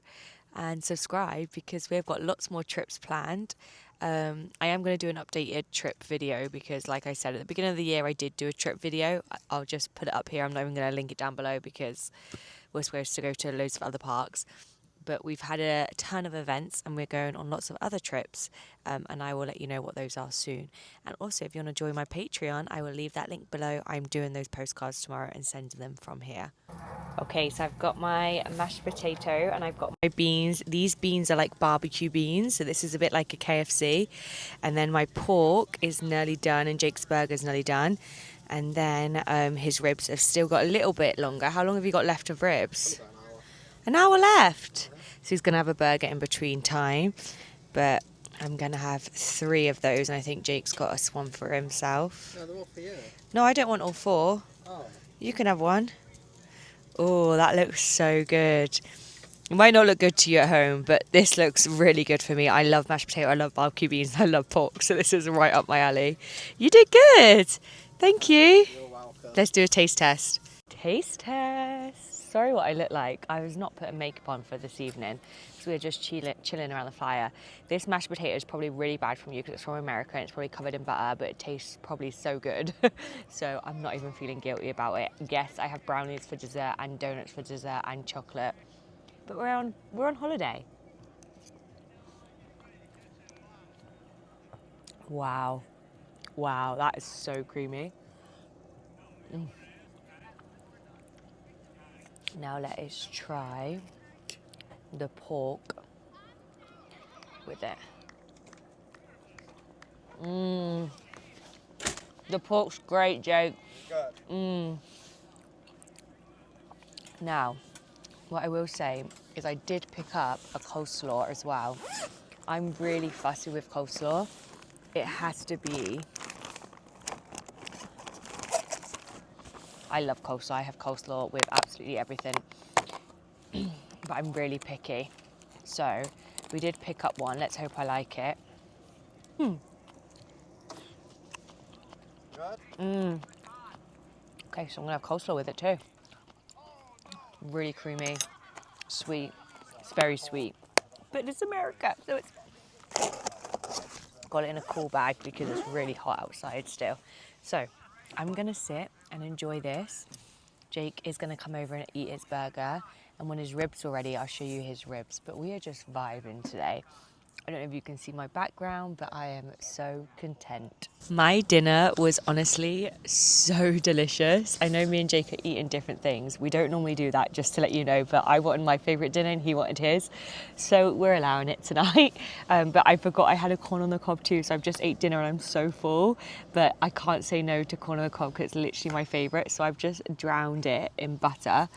and subscribe, because we've got lots more trips planned. I am going to do an updated trip video because, like I said, at the beginning of the year I did do a trip video. I'll just put it up here. I'm not even going to link it down below because we're supposed to go to loads of other parks. But we've had a ton of events and we're going on lots of other trips, and I will let you know what those are soon. And also, if you want to join my Patreon, I will leave that link below. I'm doing those postcards tomorrow and sending them from here. Okay, so I've got my mashed potato and I've got my beans. These beans are like barbecue beans, so this is a bit like a KFC. And then my pork is nearly done and Jake's burger is nearly done. And then his ribs have still got a little bit longer. How long have you got left of ribs? About an hour. An hour left. So he's going to have a burger in between time. But I'm going to have 3 of those, and I think Jake's got us one for himself. No, they're all for you. No, I don't want all 4. Oh. You can have one. Oh, that looks so good. It might not look good to you at home, but this looks really good for me. I love mashed potato, I love barbecue beans, I love pork, so this is right up my alley. You did good. Thank you. You're welcome. Let's do a taste test. Taste test. Sorry what I look like. I was not putting makeup on for this evening because we were just chilling around the fire. This mashed potato is probably really bad from you because it's from America and it's probably covered in butter, but it tastes probably so good. So I'm not even feeling guilty about it. Yes, I have brownies for dessert and donuts for dessert and chocolate. But we're on holiday. Wow. Wow, that is so creamy. Now let us try the pork with it. The pork's great, Jake. Good. Now, what I will say is I did pick up a coleslaw as well. I'm really fussy with coleslaw. It has to be... I love coleslaw. I have coleslaw with absolutely everything. But I'm really picky. So we did pick up one. Let's hope I like it. Good. Okay, so I'm gonna have coleslaw with it too. Really creamy, sweet. It's very sweet. But it's America, so it's... Got it in a cool bag because it's really hot outside still. So I'm gonna sit and enjoy this. Jake is gonna come over and eat his burger. And when his ribs are ready, I'll show you his ribs. But we are just vibing today. I don't know if you can see my background, but I am so content. My dinner was honestly so delicious. I know me and Jake are eating different things. We don't normally do that, just to let you know, but I wanted my favourite dinner and he wanted his. So we're allowing it tonight. But I forgot I had a corn on the cob too, so I've just ate dinner and I'm so full. But I can't say no to corn on the cob because it's literally my favourite. So I've just drowned it in butter.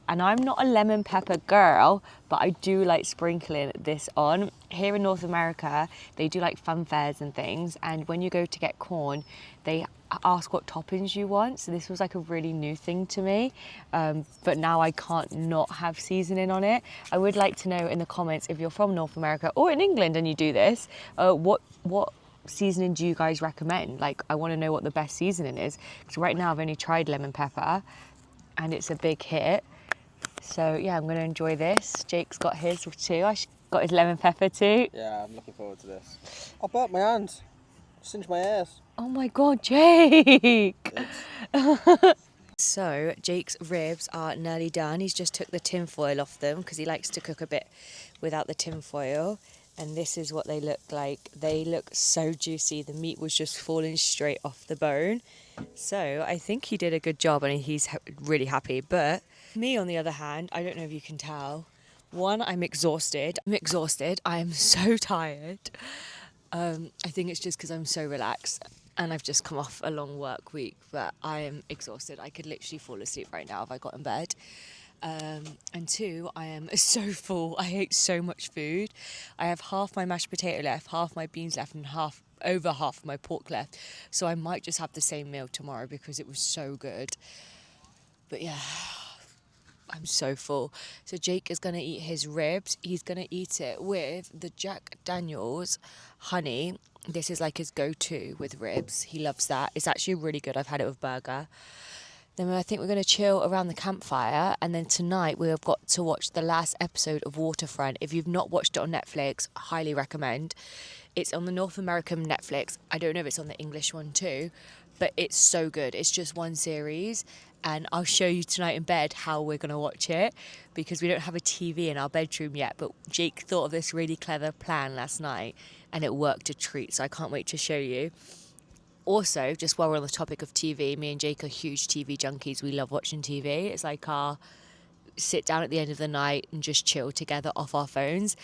And I'm not a lemon pepper girl, but I do like sprinkling this on. Here in North America, they do like fun fairs and things. And when you go to get corn, they ask what toppings you want. So this was like a really new thing to me. But now I can't not have seasoning on it. I would like to know in the comments if you're from North America or in England and you do this, what seasoning do you guys recommend? Like, I want to know what the best seasoning is. Because right now I've only tried lemon pepper and it's a big hit. So yeah, I'm going to enjoy this. Jake's got his too. Got his lemon pepper too. Yeah, I'm looking forward to this. I burnt my hands. Singed my ears. Oh my God, Jake! So Jake's ribs are nearly done. He's just took the tin foil off them because he likes to cook a bit without the tin foil. And this is what they look like. They look so juicy. The meat was just falling straight off the bone. So I think he did a good job and he's really happy. But me, on the other hand, I don't know if you can tell. One, I'm exhausted. I am so tired. I think it's just because I'm so relaxed and I've just come off a long work week, but I am exhausted. I could literally fall asleep right now if I got in bed. And 2, I am so full. I ate so much food. I have half my mashed potato left, half my beans left, and over half of my pork left. So I might just have the same meal tomorrow because it was so good. But yeah, I'm so full. So Jake is going to eat his ribs. He's going to eat it with the Jack Daniel's honey. This is like his go-to with ribs. He loves that. It's actually really good. I've had it with burger. Then I think we're going to chill around the campfire. And then tonight we have got to watch the last episode of Waterfront. If you've not watched it on Netflix, highly recommend. It's on the North American Netflix. I don't know if it's on the English one too, but it's so good. It's just one series. And I'll show you tonight in bed how we're going to watch it because we don't have a TV in our bedroom yet. But Jake thought of this really clever plan last night and it worked a treat. So I can't wait to show you. Also, just while we're on the topic of TV, me and Jake are huge TV junkies. We love watching TV. It's like our sit down at the end of the night and just chill together off our phones.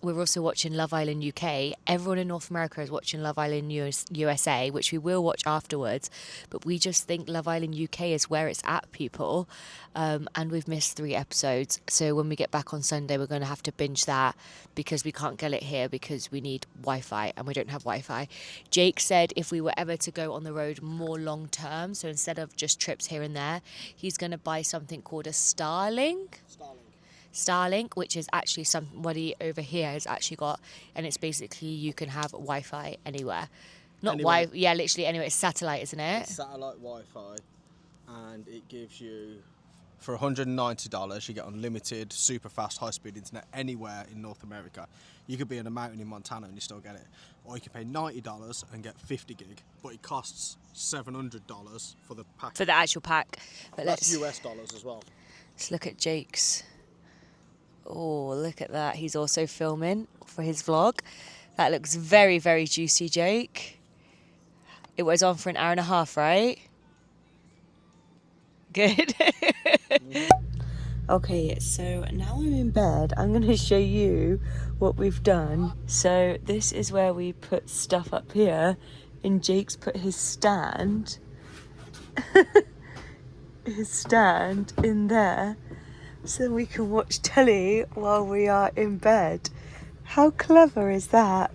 we're also watching Love Island UK. Everyone in North America is watching Love Island USA, which we will watch afterwards. But we just think Love Island UK is where it's at, people. And we've missed 3 episodes. So when we get back on Sunday, we're going to have to binge that because we can't get it here because we need Wi-Fi and we don't have Wi-Fi. Jake said if we were ever to go on the road more long term, so instead of just trips here and there, he's going to buy something called a Starlink, which is actually somebody over here has actually got, and it's basically you can have Wi-Fi anywhere. Not Wi-Fi, yeah, literally anywhere. It's satellite, isn't it? It's satellite Wi-Fi, and it gives you, for $190, you get unlimited, super fast, high-speed internet anywhere in North America. You could be in a mountain in Montana and you still get it. Or you can pay $90 and get 50 gig, but it costs $700 for the pack. For the actual pack. But that's US dollars as well. Let's look at Jake's. Oh, look at that. He's also filming for his vlog. That looks very, very juicy, Jake. It was on for an hour and a half, right? Good. Okay, so now I'm in bed. I'm going to show you what we've done. So this is where we put stuff up here, and Jake's put his stand, in there, so we can watch telly while we are in bed. How clever is that?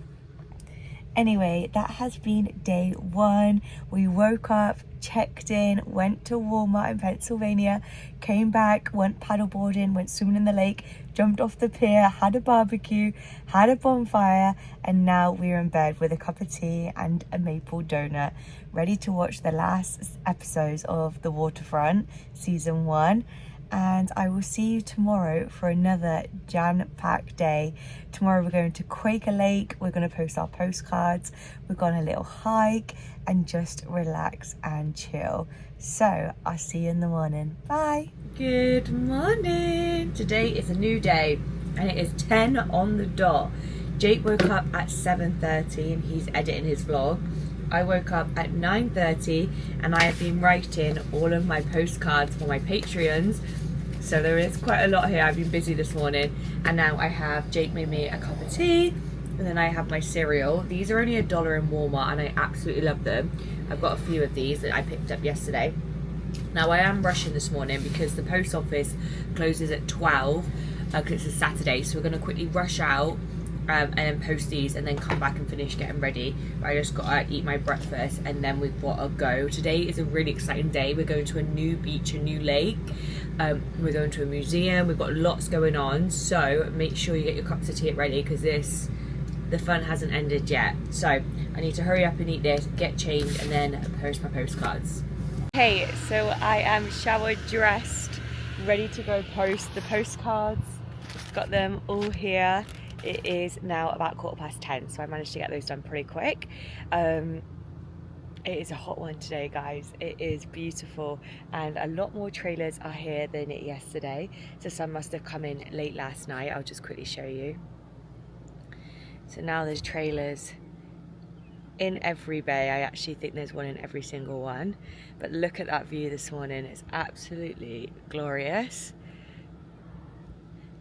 Anyway, that has been day 1. We woke up, checked in, went to Walmart in Pennsylvania, came back, went paddleboarding, went swimming in the lake, jumped off the pier, had a barbecue, had a bonfire, and now we're in bed with a cup of tea and a maple donut, ready to watch the last episodes of The Waterfront season 1. And I will see you tomorrow for another jam-packed day. Tomorrow we're going to Quaker Lake, we're going to post our postcards, we're going on a little hike and just relax and chill. So I'll see you in the morning. Bye. Good morning. Today is a new day and it is 10 on the dot. Jake woke up at 7:30 and he's editing his vlog. I woke up at 9:30 and I have been writing all of my postcards for my Patreons. So there is quite a lot here. I've been busy this morning, and now I have Jake made me a cup of tea, and then I have my cereal. These are only $1 in Walmart and I absolutely love them. I've got a few of these that I picked up yesterday. Now I am rushing this morning because the post office closes at 12 because it's a Saturday, so we're going to quickly rush out and then post these and then come back and finish getting ready. I just gotta eat my breakfast and then we've got to go. Today is a really exciting day. We're going to a new beach, a new lake. We're going to a museum. We've got lots going on, so make sure you get your cups of tea ready because the fun hasn't ended yet. So I need to hurry up and eat this, get changed, and then post my postcards. Okay, so I am showered, dressed, ready to go post the postcards. Got them all here. It is now about 10:15, so I managed to get those done pretty quick. It is a hot one today, guys. It is beautiful, and a lot more trailers are here than yesterday. So some must have come in late last night. I'll just quickly show you. So now there's trailers in every bay. I actually think there's one in every single one. But look at that view this morning. It's absolutely glorious.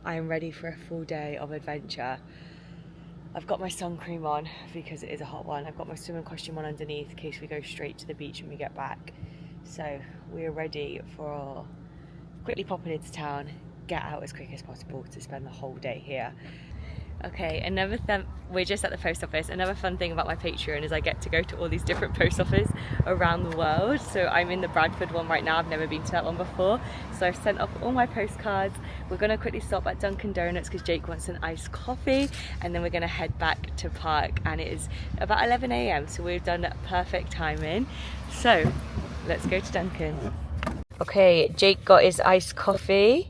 I am ready for a full day of adventure. I've got my sun cream on because it is a hot one. I've got my swimming costume on underneath in case we go straight to the beach when we get back. So we're ready for quickly popping into town, get out as quick as possible to spend the whole day here. Okay, we're just at the post office. Another fun thing about my Patreon is I get to go to all these different post offices around the world. So I'm in the Bradford one right now. I've never been to that one before. So I've sent off all my postcards. We're gonna quickly stop at Dunkin' Donuts because Jake wants an iced coffee, and then we're gonna head back to park, and it is about 11 AM, so we've done perfect timing. So let's go to Dunkin'. Okay, Jake got his iced coffee,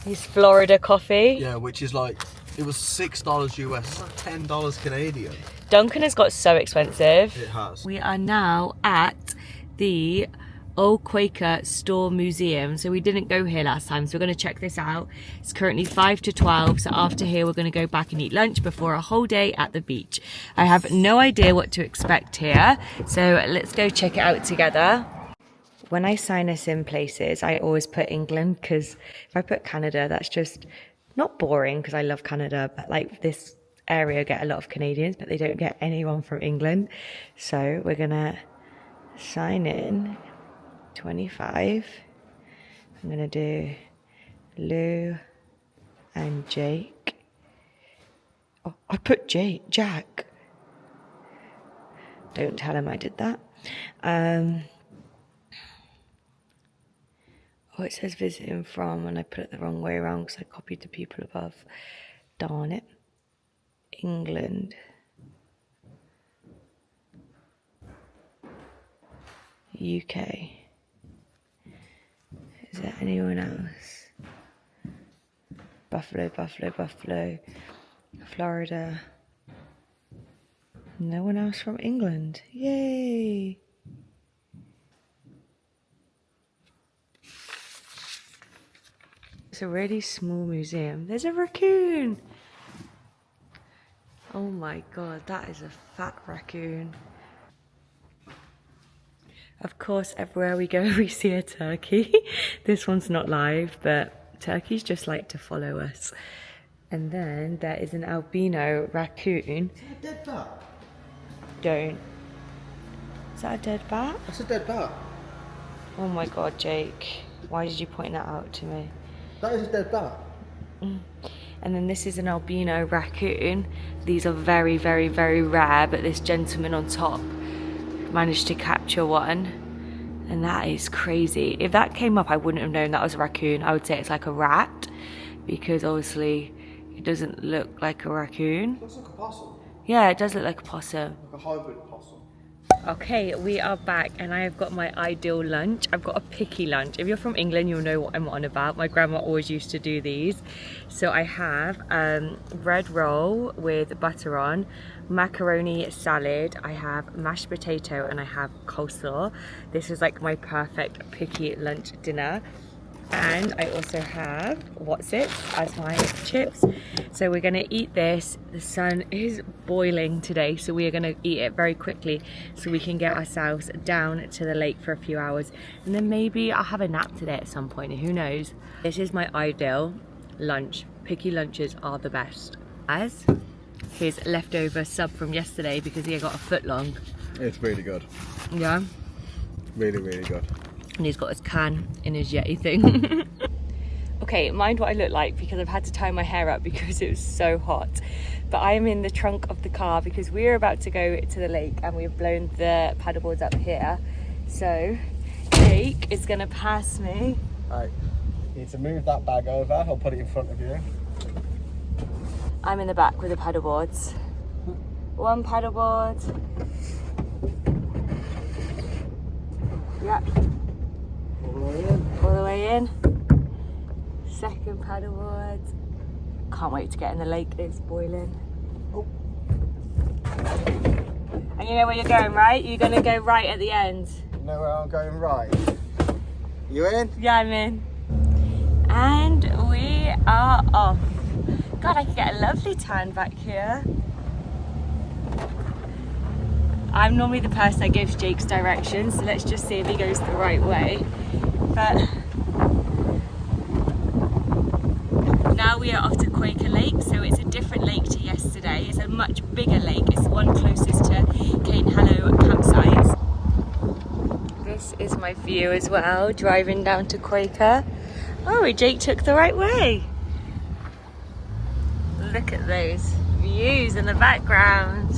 his Florida coffee. Yeah, which is like, it was $6 US, it's like $10 Canadian. Dunkin' has got so expensive. It has. We are now at the Old Quaker Store Museum. So we didn't go here last time, so we're going to check this out. It's currently 5 to 12, so after here we're going to go back and eat lunch before a whole day at the beach. I have no idea what to expect here, so let's go check it out together. When I sign us in places, I always put England, because if I put Canada, that's just not boring because I love Canada, but like this area get a lot of Canadians, but they don't get anyone from England. So we're gonna sign in 25. I'm gonna do Lou and Jake. Oh, I put Jack. Don't tell him I did that. Oh, it says visiting from, and I put it the wrong way around because I copied the people above. Darn it. England. UK. Is there anyone else? Buffalo. Florida. No one else from England. Yay! It's a really small museum. There's a raccoon! Oh my god, that is a fat raccoon. Of course, everywhere we go, we see a turkey. This one's not live, but turkeys just like to follow us. And then there is an albino raccoon. Is that a dead bat? Don't. Is that a dead bat? That's a dead bat. Oh my god, Jake. Why did you point that out to me? That is a dead bat. And then this is an albino raccoon. These are very, very, very rare, but this gentleman on top managed to capture one. And that is crazy. If that came up, I wouldn't have known that was a raccoon. I would say it's like a rat, because obviously it doesn't look like a raccoon. It looks like a possum. Yeah, it does look like a possum. Like a hybrid possum. Okay, we are back and I have got my ideal lunch. I've got a picky lunch. If you're from England, you'll know what I'm on about. My grandma always used to do these. So I have bread roll with butter on, macaroni salad, I have mashed potato, and I have coleslaw. This is like my perfect picky lunch dinner. And I also have What's-It as my chips. So we're gonna eat this. The sun is boiling today, so we are gonna eat it very quickly so we can get ourselves down to the lake for a few hours. And then maybe I'll have a nap today at some point, who knows. This is my ideal lunch. Picky lunches are the best. As his leftover sub from yesterday, because he got a foot long. It's really good. Yeah. Really, really good. And he's got his can in his Yeti thing. Okay, mind what I look like because I've had to tie my hair up because it was so hot. But I am in the trunk of the car because we're about to go to the lake and we've blown the paddleboards up here. So Jake is gonna pass me. Right, you need to move that bag over. I'll put it in front of you. I'm in the back with the paddleboards. One paddleboard. Yep. All the way in. Second paddleboard. Can't wait to get in the lake, it's boiling. Oh. And you know where you're going, right? You're gonna go right at the end. You know where I'm going right? You in? Yeah, I'm in. And we are off. God, I could get a lovely tan back here. I'm normally the person that gives Jake's directions, so let's just see if he goes the right way. But now we are off to Quaker Lake, so it's a different lake to yesterday. It's a much bigger lake. It's the one closest to Cane Hallow campsite. This is my view as well, driving down to Quaker. Oh, Jake took the right way. Look at those views in the background.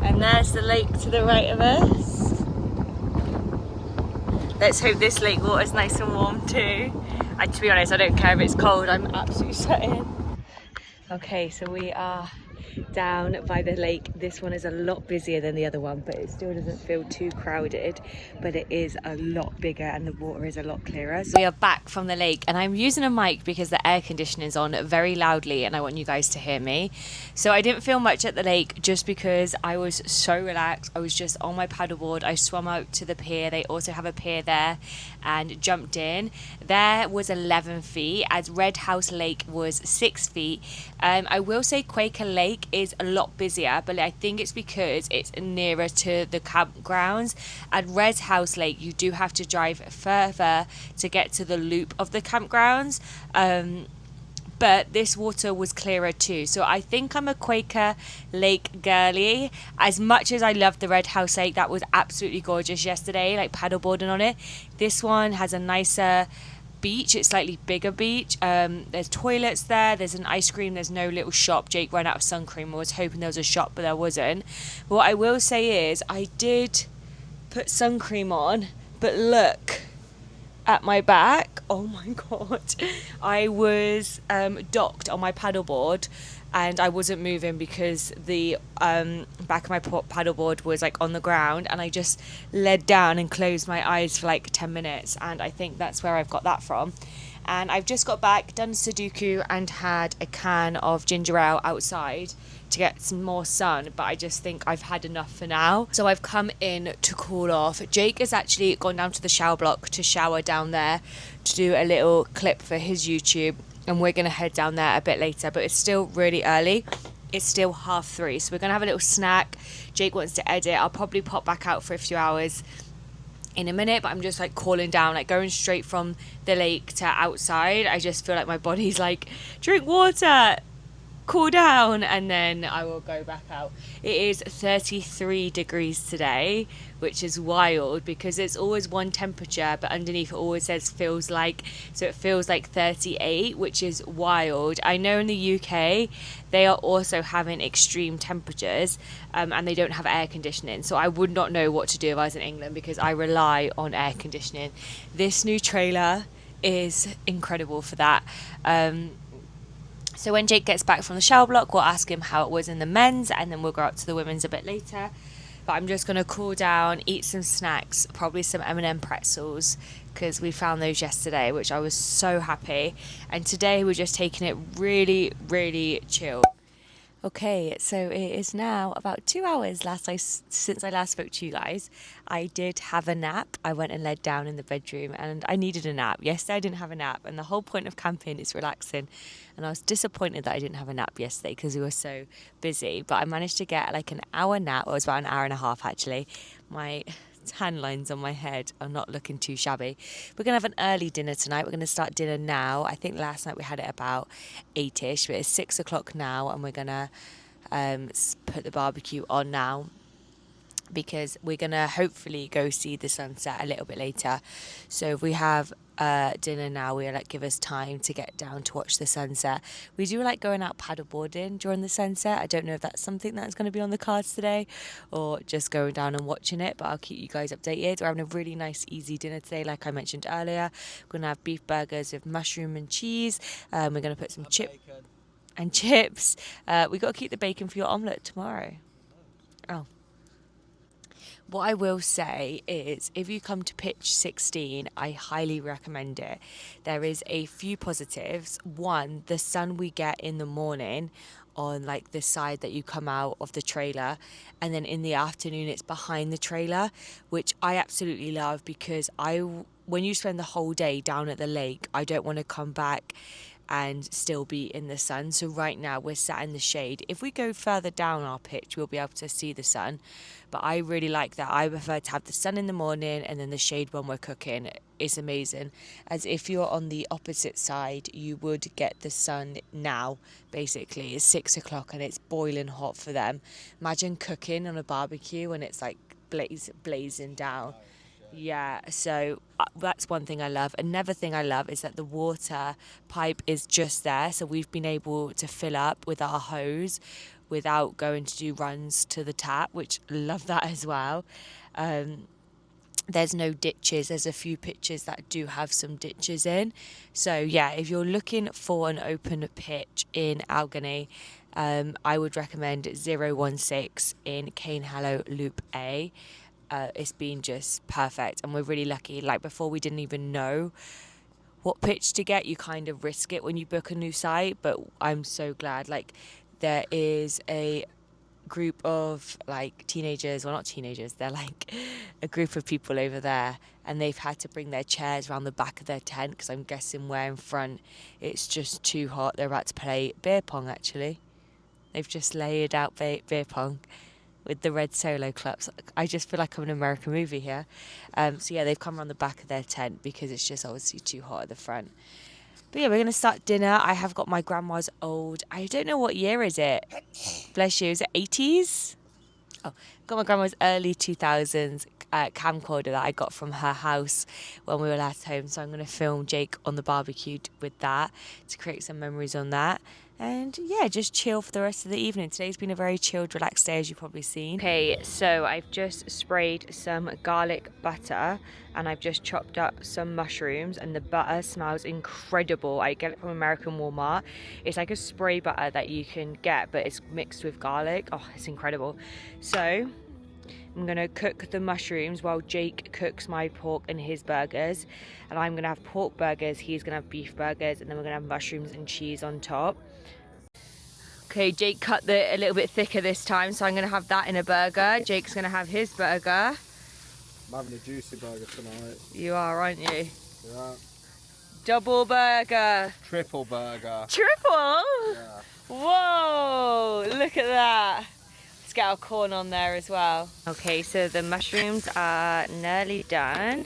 And there's the lake to the right of us. Let's hope this lake water's nice and warm too. And to be honest, I don't care if it's cold, I'm absolutely sweating. Okay, so we are down by the lake. This one is a lot busier than the other one, but it still doesn't feel too crowded, but it is a lot bigger and the water is a lot clearer. So we are back from the lake and I'm using a mic because the air conditioning is on very loudly and I want you guys to hear me. So I didn't film much at the lake just because I was so relaxed. I was just on my paddleboard. I swam out to the pier. They also have a pier there and jumped in. There was 11 feet as Red House Lake was 6 feet. I will say Quaker Lake Lake is a lot busier, but I think it's because it's nearer to the campgrounds. At Red House Lake, you do have to drive further to get to the loop of the campgrounds. But this water was clearer too. So I think I'm a Quaker Lake girly. As much as I loved the Red House Lake, that was absolutely gorgeous yesterday, like paddleboarding on it. This one has a nicer beach. It's slightly bigger beach. There's toilets there. There's an ice cream. There's no little shop. Jake ran out of sun cream. I was hoping there was a shop, but there wasn't. But what I will say is I did put sun cream on, but look at my back. Oh my god, I was docked on my paddleboard and I wasn't moving because the back of my paddleboard was like on the ground, and I just laid down and closed my eyes for like 10 minutes, and I think that's where I've got that from. And I've just got back, done Sudoku, and had a can of ginger ale outside to get some more sun, but I just think I've had enough for now. So I've come in to cool off. Jake has actually gone down to the shower block to shower down there to do a little clip for his YouTube, and we're going to head down there a bit later, but it's still really early. It's still 3:30, so we're going to have a little snack. Jake wants to edit. I'll probably pop back out for a few hours in a minute, but I'm just like cooling down, like going straight from the lake to outside. I just feel like my body's like, drink water, cool down, and then I will go back out. It is 33 degrees today, which is wild because it's always one temperature, but underneath it always says feels like, so it feels like 38, which is wild. I know in the UK they are also having extreme temperatures, and they don't have air conditioning, so I would not know what to do if I was in England because I rely on air conditioning. This new trailer is incredible for that. So when Jake gets back from the shower block, we'll ask him how it was in the men's, and then we'll go up to the women's a bit later. But I'm just going to cool down, eat some snacks, probably some M&M pretzels, because we found those yesterday, which I was so happy. And today we're just taking it really, really chill. Okay, so it is now about 2 hours since I last spoke to you guys. I did have a nap. I went and laid down in the bedroom and I needed a nap. Yesterday I didn't have a nap, and the whole point of camping is relaxing. And I was disappointed that I didn't have a nap yesterday because we were so busy. But I managed to get like an hour nap. Well, it was about an hour and a half actually. My tan lines on my head are not looking too shabby. We're going to have an early dinner tonight. We're going to start dinner now. I think last night we had it about 8ish, but it's 6 o'clock now, and we're going to put the barbecue on now because we're going to hopefully go see the sunset a little bit later. So if we have dinner now, we'll like give us time to get down to watch the sunset. We do like going out paddleboarding during the sunset. I don't know if that's something that's going to be on the cards today or just going down and watching it, but I'll keep you guys updated. We're having a really nice easy dinner today, like I mentioned earlier. We're going to have beef burgers with mushroom and cheese. We're going to put some chips. We got to keep the bacon for your omelette tomorrow. Oh. What I will say is, if you come to pitch 16, I highly recommend it. There is a few positives. One, the sun we get in the morning on like the side that you come out of the trailer, and then in the afternoon it's behind the trailer, which I absolutely love because when you spend the whole day down at the lake, I don't want to come back and still be in the sun. So right now we're sat in the shade. If we go further down our pitch, we'll be able to see the sun. But I really like that. I prefer to have the sun in the morning and then the shade when we're cooking. It's amazing. As if you're on the opposite side, you would get the sun now, basically. It's 6 o'clock and it's boiling hot for them. Imagine cooking on a barbecue when it's like blazing down. Yeah, so that's one thing I love. Another thing I love is that the water pipe is just there, so we've been able to fill up with our hose without going to do runs to the tap, which love that as well. There's no ditches. There's a few pitches that do have some ditches in. So yeah, if you're looking for an open pitch in Allegany, I would recommend 016 in Cane Hallow Loop A. It's been just perfect, and we're really lucky. Like before, we didn't even know what pitch to get. You kind of risk it when you book a new site, but I'm so glad. Like there is a group of like teenagers, well not teenagers, they're like a group of people over there, and they've had to bring their chairs around the back of their tent because I'm guessing where in front it's just too hot. They're about to play beer pong actually. They've just layered out beer pong with the red solo cups. I just feel like I'm in an American movie here. So yeah, they've come around the back of their tent because it's just obviously too hot at the front. But yeah, we're going to start dinner. I have got my grandma's old, I don't know what year is it. Bless you, is it 80s? Oh, got my grandma's early 2000s camcorder that I got from her house when we were last home. So I'm going to film Jake on the barbecue with that to create some memories on that. And yeah, just chill for the rest of the evening. Today's been a very chilled, relaxed day, as you've probably seen. Okay, so I've just sprayed some garlic butter and I've just chopped up some mushrooms, and the butter smells incredible. I get it from American Walmart. It's like a spray butter that you can get, but it's mixed with garlic. Oh, it's incredible. So I'm gonna cook the mushrooms while Jake cooks my pork and his burgers. And I'm gonna have pork burgers, he's gonna have beef burgers, and then we're gonna have mushrooms and cheese on top. Okay, Jake cut a little bit thicker this time, so I'm gonna have that in a burger. Jake's gonna have his burger. I'm having a juicy burger tonight. You are, aren't you? Yeah. Double burger. Triple burger. Triple? Yeah. Whoa, look at that. Let's get our corn on there as well. Okay, so the mushrooms are nearly done.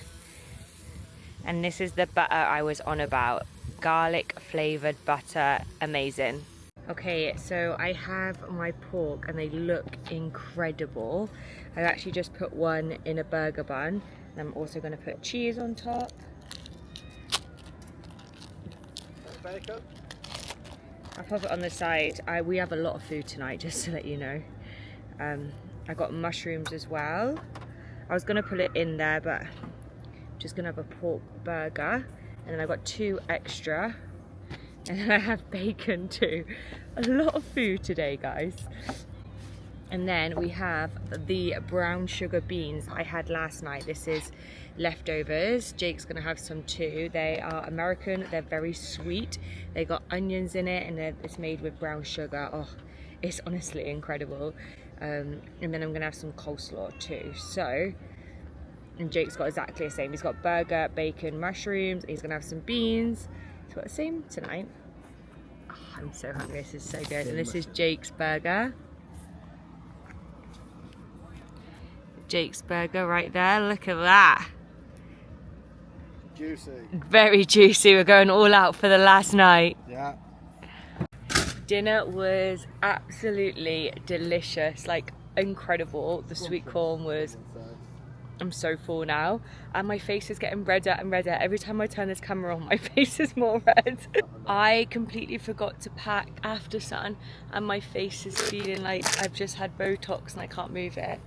And this is the butter I was on about. Garlic flavored butter, amazing. Okay, so I have my pork and they look incredible. I actually just put one in a burger bun, and I'm also going to put cheese on top. Bacon? I'll pop it on the side. We have a lot of food tonight, just to let you know. I got mushrooms as well. I was going to put it in there, but I'm just going to have a pork burger. And then I got 2 extra. And then I have bacon too. A lot of food today, guys. And then we have the brown sugar beans I had last night. This is leftovers. Jake's gonna have some too. They are American, they're very sweet. They got onions in it, and it's made with brown sugar. Oh, it's honestly incredible. And then I'm gonna have some coleslaw too. So, and Jake's got exactly the same. He's got burger, bacon, mushrooms. He's gonna have some beans. He's got the same tonight. Oh, I'm so hungry, this is so good. And this is Jake's burger. Jake's burger right there, look at that. Juicy. Very juicy, we're going all out for the last night. Yeah. Dinner was absolutely delicious, like incredible. The sweet corn was, I'm so full now, and my face is getting redder and redder. Every time I turn this camera on, my face is more red. I completely forgot to pack after sun, and my face is feeling like I've just had Botox and I can't move it.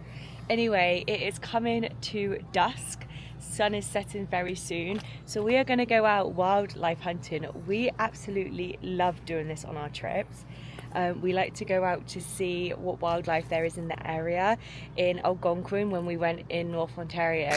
Anyway, it is coming to dusk. Sun is setting very soon, so we are going to go out wildlife hunting. We absolutely love doing this on our trips. We like to go out to see what wildlife there is in the area. In Algonquin, when we went in North Ontario,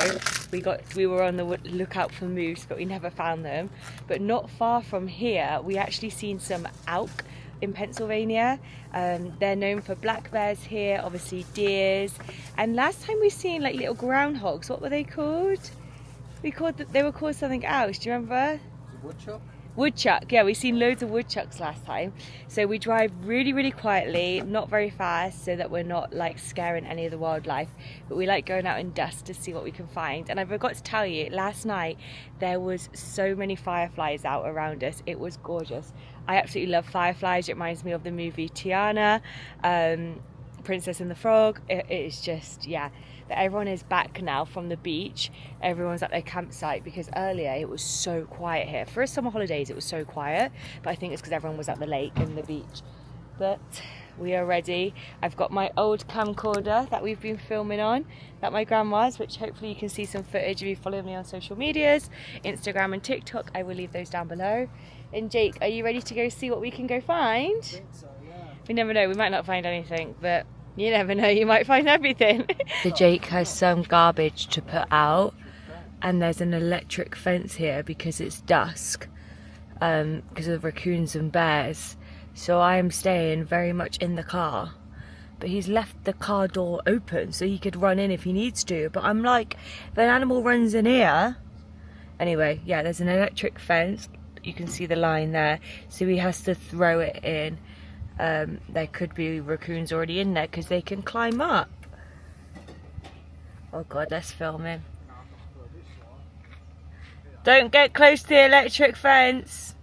we were on the lookout for moose, but we never found them. But not far from here, we actually seen some elk in Pennsylvania. They're known for black bears here, obviously deers. And last time we seen like little groundhogs. What were they called? They were called something else. Do you remember? Woodchuck? Woodchuck, yeah, we've seen loads of woodchucks last time. So we drive really, really quietly, not very fast, so that we're not like scaring any of the wildlife. But we like going out in dusk to see what we can find. And I forgot to tell you, last night there was so many fireflies out around us. It was gorgeous. I absolutely love fireflies. It reminds me of the movie Tiana, Princess and the Frog. It is just, yeah. But everyone is back now from the beach. Everyone's at their campsite, because earlier it was so quiet here. For summer holidays it was so quiet, but I think it's because everyone was at the lake and the beach. But we are ready. I've got my old camcorder that we've been filming on, that my grandma's, which hopefully you can see some footage if you follow me on social medias, Instagram and TikTok. I will leave those down below. And Jake, are you ready to go see what we can go find? I think so, yeah. We never know, we might not find anything, but you never know, you might find everything. So Jake has some garbage to put out, and there's an electric fence here because it's dusk, because of raccoons and bears. So I am staying very much in the car. But he's left the car door open so he could run in if he needs to. But I'm like, if an animal runs in here... Anyway, yeah, there's an electric fence. You can see the line there. So he has to throw it in. there could be raccoons already in there because they can climb up. Oh god, let's film him. Don't get close to the electric fence.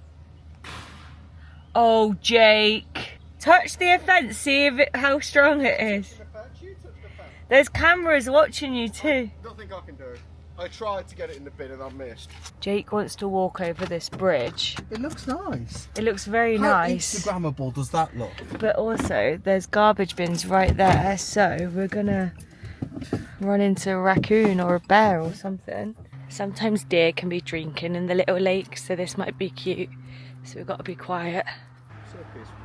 Oh, Jake. Touch the fence, see how strong it is. There's cameras watching you too. Nothing I can do. I tried to get it in the bin and I missed. Jake wants to walk over this bridge. It looks nice. It looks very nice. How Instagrammable does that look? But also, there's garbage bins right there, so we're gonna run into a raccoon or a bear or something. Sometimes deer can be drinking in the little lake, so this might be cute. So we've got to be quiet. So peaceful.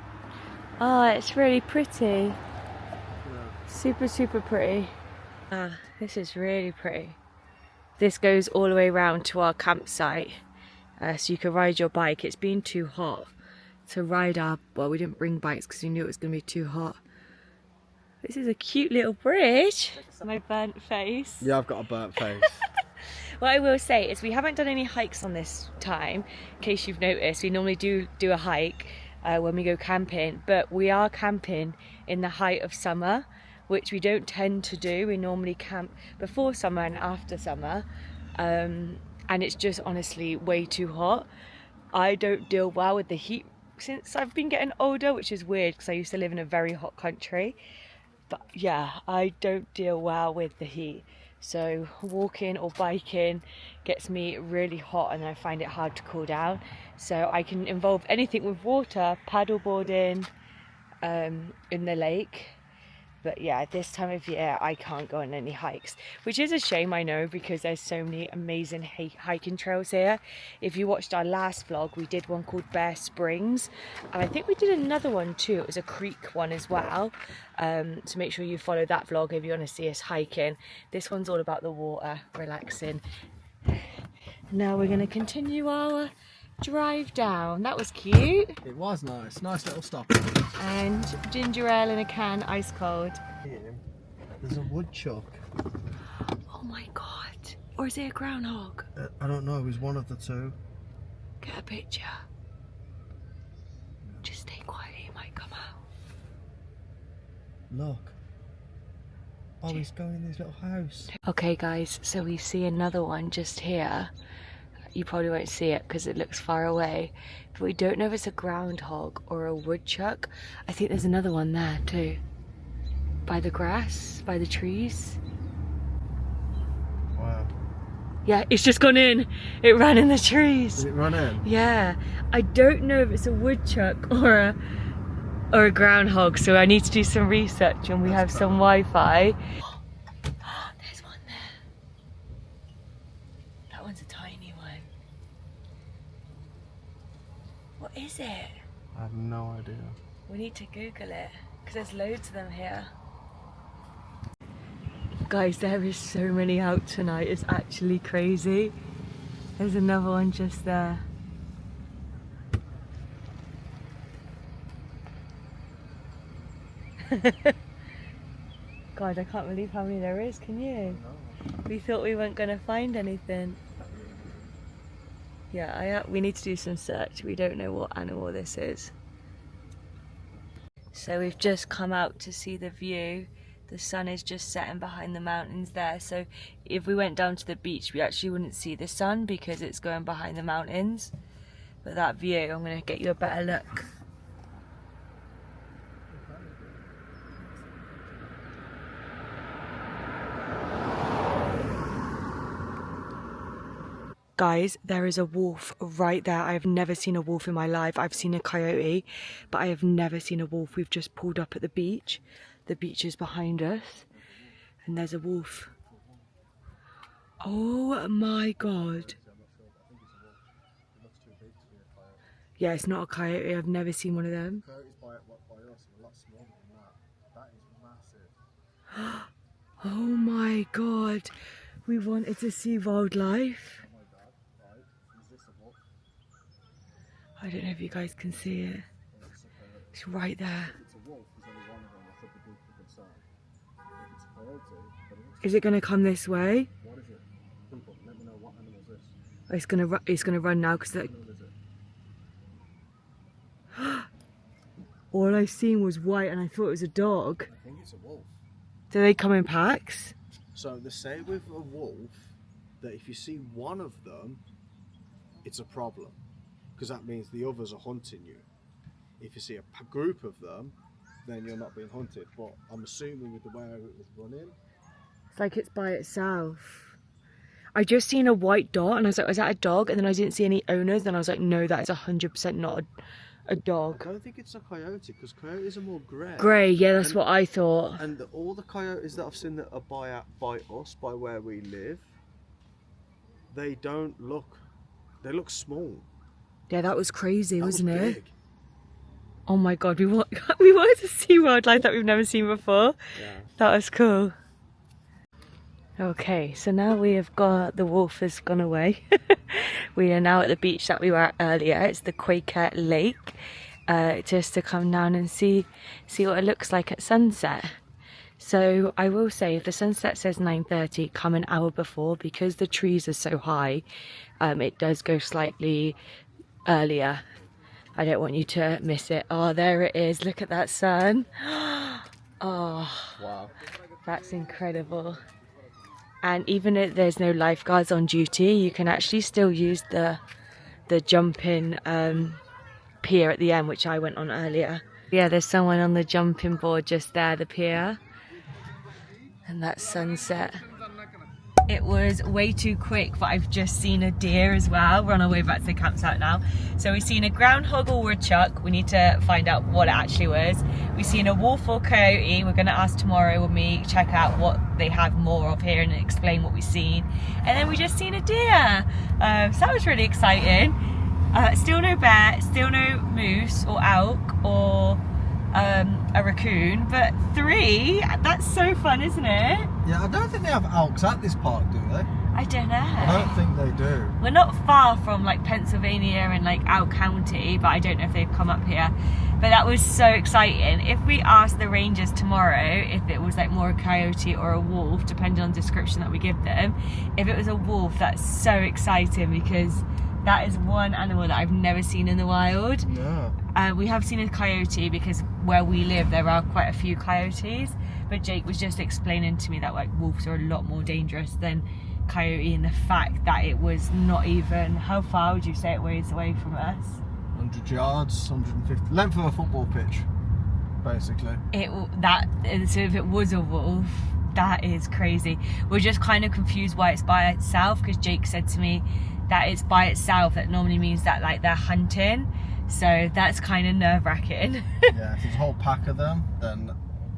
Oh, it's really pretty. Yeah. Super, super pretty. Ah, this is really pretty. This goes all the way around to our campsite, so you can ride your bike. It's been too hot to ride our, well, we didn't bring bikes because we knew it was going to be too hot. This is a cute little bridge. My burnt face. Yeah, I've got a burnt face. What I will say is we haven't done any hikes on this time, in case you've noticed. We normally do a hike when we go camping, but we are camping in the height of summer, which we don't tend to do. We normally camp before summer and after summer, and it's just honestly way too hot. I don't deal well with the heat since I've been getting older, which is weird because I used to live in a very hot country. But yeah, I don't deal well with the heat. So walking or biking gets me really hot and I find it hard to cool down. So I can involve anything with water, paddleboarding in the lake. But yeah, this time of year I can't go on any hikes, which is a shame, I know, because there's so many amazing hiking trails here. If you watched our last vlog, we did one called Bear Springs, and I think we did another one too. It was a creek one as well. So make sure you follow that vlog if you want to see us hiking. This one's all about the water, relaxing. Now we're going to continue our drive down. That was cute. It was nice. Nice little stop. And ginger ale in a can, ice cold. There's a woodchuck. Oh my god. Or is it a groundhog? I don't know. It was one of the two. Get a picture. Just stay quiet, he might come out. Look. Oh, he's going in his little house. Okay guys, so we see another one just here. You probably won't see it because it looks far away, but we don't know if it's a groundhog or a woodchuck. I think there's another one there too. By the grass, by the trees. Wow. Yeah, it's just gone in. It ran in the trees. Did it run in? Yeah. I don't know if it's a woodchuck or a groundhog, so I need to do some research and we have some Wi-Fi. There's one there. That one's a tiny one. What is it? I have no idea. We need to Google it because there's loads of them here. Guys, there is so many out tonight. It's actually crazy. There's another one just there. God, I can't believe how many there is, can you? No. We thought we weren't going to find anything. Yeah, we need to do some search. We don't know what animal this is. So we've just come out to see the view. The sun is just setting behind the mountains there. So if we went down to the beach, we actually wouldn't see the sun because it's going behind the mountains. But that view, I'm going to get you a better look. Guys, there is a wolf right there. I've never seen a wolf in my life. I've seen a coyote, but I have never seen a wolf. We've just pulled up at the beach. The beach is behind us, and there's a wolf. Oh my god. Yeah, it's not a coyote. I've never seen one of them. Coyotes by us are a lot smaller than that. That is massive. Oh my god. We wanted to see wildlife. I don't know if you guys can see it. It's right there. Is it going to come this way? What is it? People, let me know what animal is this. Oh, it's going to run now because All I seen was white and I thought it was a dog. I think it's a wolf. Do they come in packs? So they say with a wolf that if you see one of them, it's a problem, because that means the others are hunting you. If you see a group of them, then you're not being hunted. But I'm assuming with the way it was running, It's like it's by itself. I just seen a white dot and I was like, was that a dog? And then I didn't see any owners. Then I was like, no, that is 100% not a dog. I don't think it's a coyote, because coyotes are more grey. Grey, yeah, that's what I thought. And all the coyotes that I've seen that are by us, by where we live, they don't look, they look small. Yeah, that was crazy, That wasn't was it? big. Oh my god, we wanted to see wildlife that we've never seen before. Yeah. That was cool. Okay, so now we have got, the wolf has gone away. We are now at the beach that we were at earlier. It's the Quaker Lake. Just to come down and see what it looks like at sunset. So I will say, if the sunset says 9:30, come an hour before, because the trees are so high. It does go slightly earlier. I don't want you to miss it. Oh, there it is. Look at that sun. Oh, Wow. that's incredible. And even if there's no lifeguards on duty, you can actually still use the jumping pier at the end, which I went on earlier. Yeah, there's someone on the jumping board just there, the pier. And that's sunset. It was way too quick, but I've just seen a deer as well. We're on our way back to the campsite now. So we've seen a groundhog or woodchuck. We need to find out what it actually was. We've seen a wolf or coyote. We're gonna ask tomorrow when we check out what they have more of here and explain what we've seen. And then we just seen a deer. So that was really exciting. Still no bear, still no moose or elk or a raccoon, but 3, that's so fun, isn't it? Yeah, I don't think they have elks at this park, do they? I don't know. I don't think they do. We're not far from like Pennsylvania and like Out County, but I don't know if they've come up here. But that was so exciting. If we ask the rangers tomorrow if it was like more a coyote or a wolf, depending on the description that we give them, if it was a wolf, that's so exciting, because that is one animal that I've never seen in the wild. No. We have seen a coyote, because where we live there are quite a few coyotes, but Jake was just explaining to me that like wolves are a lot more dangerous than coyote, and the fact that it was not even, how far would you say it was away from us? 100 yards, 150, length of a football pitch, basically. So if it was a wolf, that is crazy. We're just kind of confused why it's by itself, because Jake said to me that it's by itself, that normally means that like they're hunting, so that's kind of nerve-wracking. Yeah, if there's a whole pack of them, then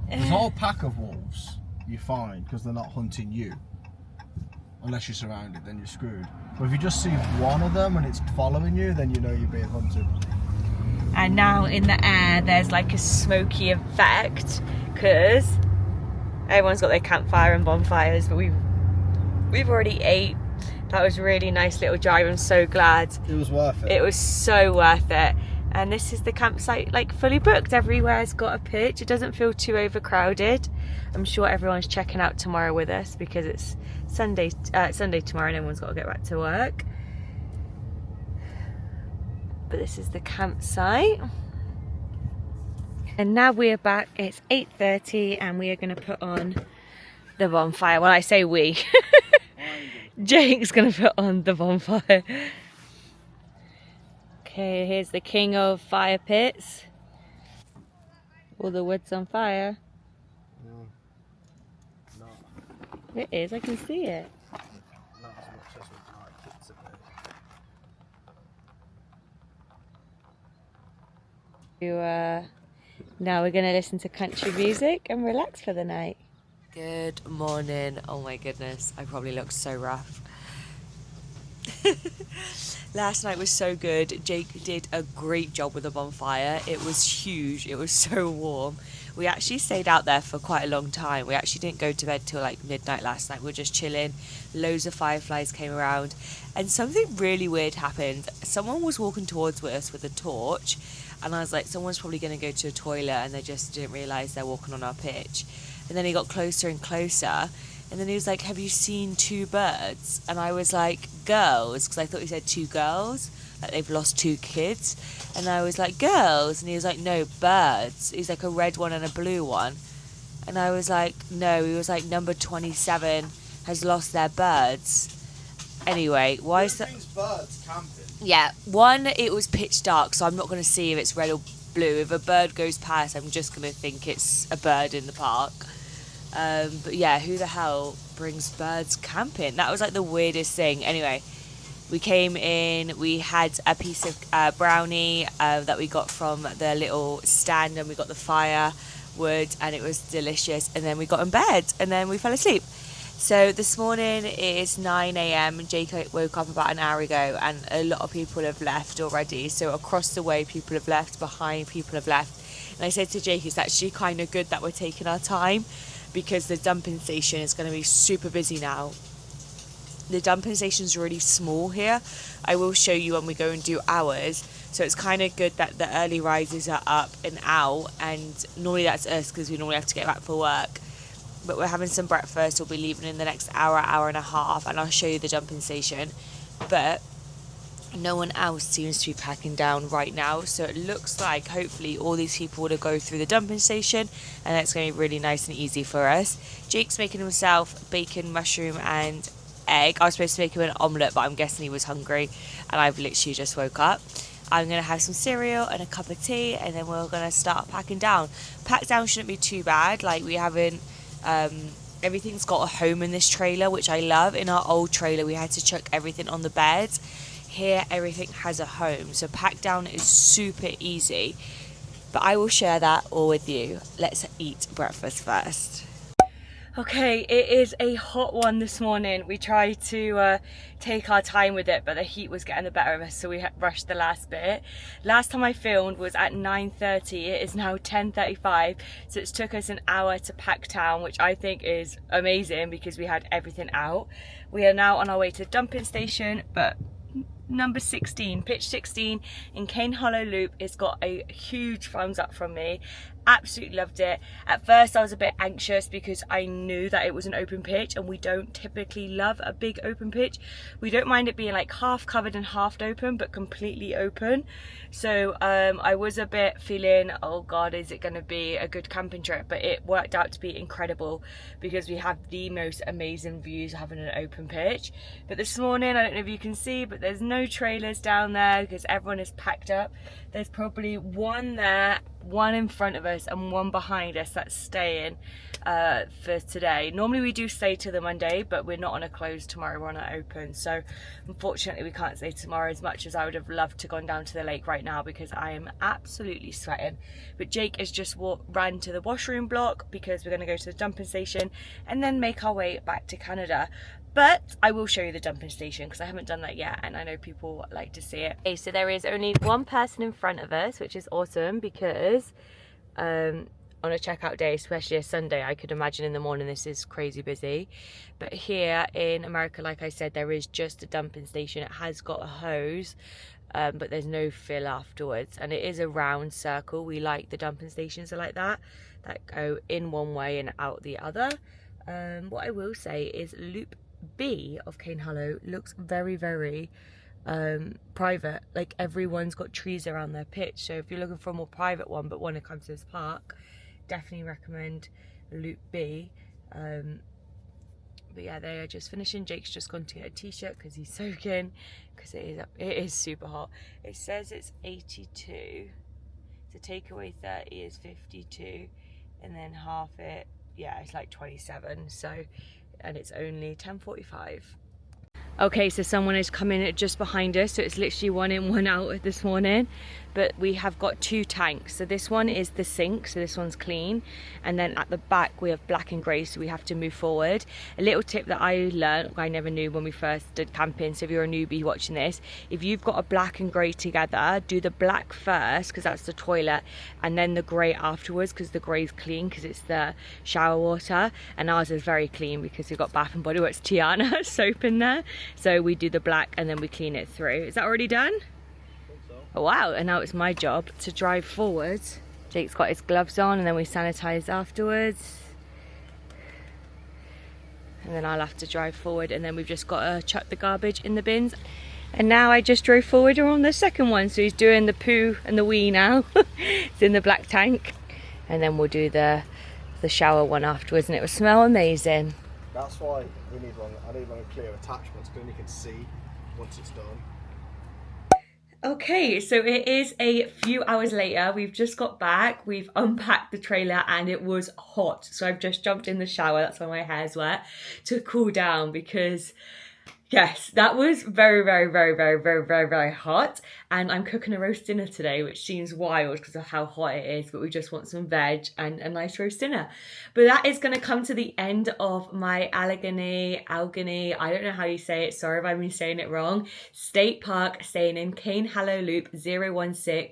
if there's a whole pack of wolves, you're fine, because they're not hunting you. Unless you're surrounded, then you're screwed. But if you just see one of them and it's following you, then you know you're being hunted. And now in the air there's like a smoky effect, because everyone's got their campfire and bonfires, but we've already ate. That was a really nice little drive. I'm so glad. It was worth it. It was so worth it. And this is the campsite, like fully booked. Everywhere's got a pitch. It doesn't feel too overcrowded. I'm sure everyone's checking out tomorrow with us, because it's Sunday tomorrow and everyone's got to get back to work. But this is the campsite. And now we're back. It's 8:30 and we are going to put on the bonfire. Well, I say we. Jake's going to put on the bonfire. Okay, here's the king of fire pits. All the wood's on fire. No. It is, I can see it. Not as much as we'd like it to be. Now we're going to listen to country music and relax for the night. Good morning. Oh my goodness, I probably look so rough. Last night was so good. Jake did a great job with the bonfire. It was huge. It was so warm. We actually stayed out there for quite a long time. We actually didn't go to bed till like midnight last night. We were just chilling. Loads of fireflies came around and something really weird happened. Someone was walking towards us with a torch and I was like, someone's probably going to go to a toilet, and they just didn't realise they're walking on our pitch. And then he got closer and closer. And then he was like, have you seen 2 birds? And I was like, girls, because I thought he said 2 girls. like they've lost 2 kids. And I was like, girls? And he was like, no, birds. He's like, a red one and a blue one. And I was like, no. He was like, number 27 has lost their birds. Anyway, why is that? Birds camping. Yeah, one, it was pitch dark, so I'm not going to see if it's red or blue. If a bird goes past, I'm just going to think it's a bird in the park. But yeah, who the hell brings birds camping? That was like the weirdest thing. Anyway, we came in, we had a piece of brownie that we got from the little stand, and we got the firewood, and it was delicious. And then we got in bed, and then we fell asleep. So this morning it is 9 a.m. and Jake woke up about an hour ago, and a lot of people have left already. So across the way people have left, behind people have left. And I said to Jake, it's actually kind of good that we're taking our time, because the dumping station is going to be super busy now. The dumping station's really small here. I will show you when we go and do ours. So it's kind of good that the early risers are up and out, and normally that's us because we normally have to get back for work. But we're having some breakfast. We'll be leaving in the next hour, hour and a half, and I'll show you the dumping station. But no one else seems to be packing down right now, so it looks like hopefully all these people will go through the dumping station, and that's going to be really nice and easy for us. Jake's making himself bacon, mushroom and egg. I was supposed to make him an omelette, but I'm guessing he was hungry, and I've literally just woke up. I'm going to have some cereal and a cup of tea, and then we're going to start packing down. Pack down shouldn't be too bad. Like, we haven't everything's got a home in this trailer, which I love. In our old trailer we had to chuck everything on the bed. Here everything has a home, so pack down is super easy. But I will share that all with you. Let's eat breakfast first. Okay, it is a hot one this morning. We tried to take our time with it, but the heat was getting the better of us, so we rushed the last bit. Last time I filmed was at 9:30. It is now 10:35, so it's took us an hour to pack town, which I think is amazing because we had everything out. We are now on our way to the dumping station, but number 16, pitch 16 in Cane Hollow Loop. It's got a huge thumbs up from me. Absolutely loved it. At first I was a bit anxious because I knew that it was an open pitch, and we don't typically love a big open pitch. We don't mind it being like half covered and half open, but completely open. So I was a bit feeling, oh god, is it going to be a good camping trip? But it worked out to be incredible because we have the most amazing views having an open pitch. But this morning, I don't know if you can see, but there's no trailers down there because everyone is packed up. There's probably one there, one in front of us and one behind us that's staying for today. Normally we do stay till the Monday, but we're not on a close tomorrow, we're on an open. So unfortunately we can't stay tomorrow, as much as I would have loved to gone down to the lake right now because I am absolutely sweating. But Jake has just ran to the washroom block because we're going to go to the dumping station and then make our way back to Canada. But I will show you the dumping station because I haven't done that yet, and I know people like to see it. Okay, so there is only one person in front of us, which is awesome because on a checkout day, especially a Sunday, I could imagine in the morning this is crazy busy. But here in America, like I said, there is just a dumping station. It has got a hose, but there's no fill afterwards, and it is a round circle. We like the dumping stations like that go in one way and out the other. What I will say is Loop B of Cane Hollow looks very, very private. Like, everyone's got trees around their pitch, so if you're looking for a more private one but want to come to this park, definitely recommend Loop B. But yeah, they are just finishing. Jake's just gone to get a t-shirt because he's soaking, because it is super hot. It says it's 82, so takeaway 30 is 52, and then half it, yeah, it's like 27. So, and it's only 10:45. Okay, so someone is coming just behind us, so it's literally one in, one out this morning. But we have got 2 tanks. So this one is the sink, so this one's clean. And then at the back we have black and grey, so we have to move forward. A little tip that I learned, I never knew when we first did camping, so if you're a newbie watching this, if you've got a black and grey together, do the black first, because that's the toilet, and then the grey afterwards, because the grey's clean, because it's the shower water. And ours is very clean because we've got Bath and Body Works Tiana soap in there. So we do the black and then we clean it through. Is that already done? Oh, wow, and now it's my job to drive forward. Jake's got his gloves on, and then we sanitize afterwards. And then I'll have to drive forward, and then we've just got to chuck the garbage in the bins. And now I just drove forward, we're on the second one, so he's doing the poo and the wee now. It's in the black tank, and then we'll do the shower one afterwards, and it will smell amazing. That's why we need one. I need one with clear attachments, because then you can see once it's done. Okay, so it is a few hours later. We've just got back. We've unpacked the trailer and it was hot. So I've just jumped in the shower. That's why my hair's wet, to cool down, because yes, that was very hot. And I'm cooking a roast dinner today, which seems wild because of how hot it is, but we just want some veg and a nice roast dinner. But that is going to come to the end of my Allegany, I don't know how you say it, sorry if I've been saying it wrong, State Park, staying in Cane Hallow Loop 016.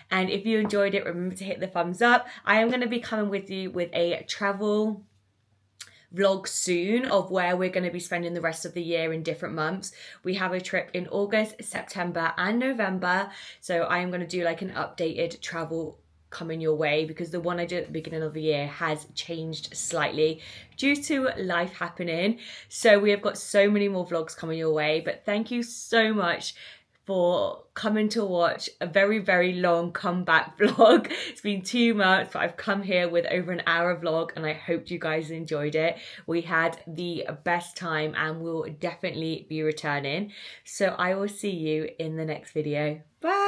And if you enjoyed it, remember to hit the thumbs up. I am going to be coming with you with a travel vlog soon of where we're going to be spending the rest of the year in different months. We have a trip in August, September and November, so I am going to do like an updated travel coming your way, because the one I did at the beginning of the year has changed slightly due to life happening. So we have got so many more vlogs coming your way, but thank you so much for coming to watch a very long comeback vlog. It's been 2 months, but I've come here with over an hour vlog, and I hope you guys enjoyed it. We had the best time and we'll definitely be returning. So I will see you in the next video. Bye.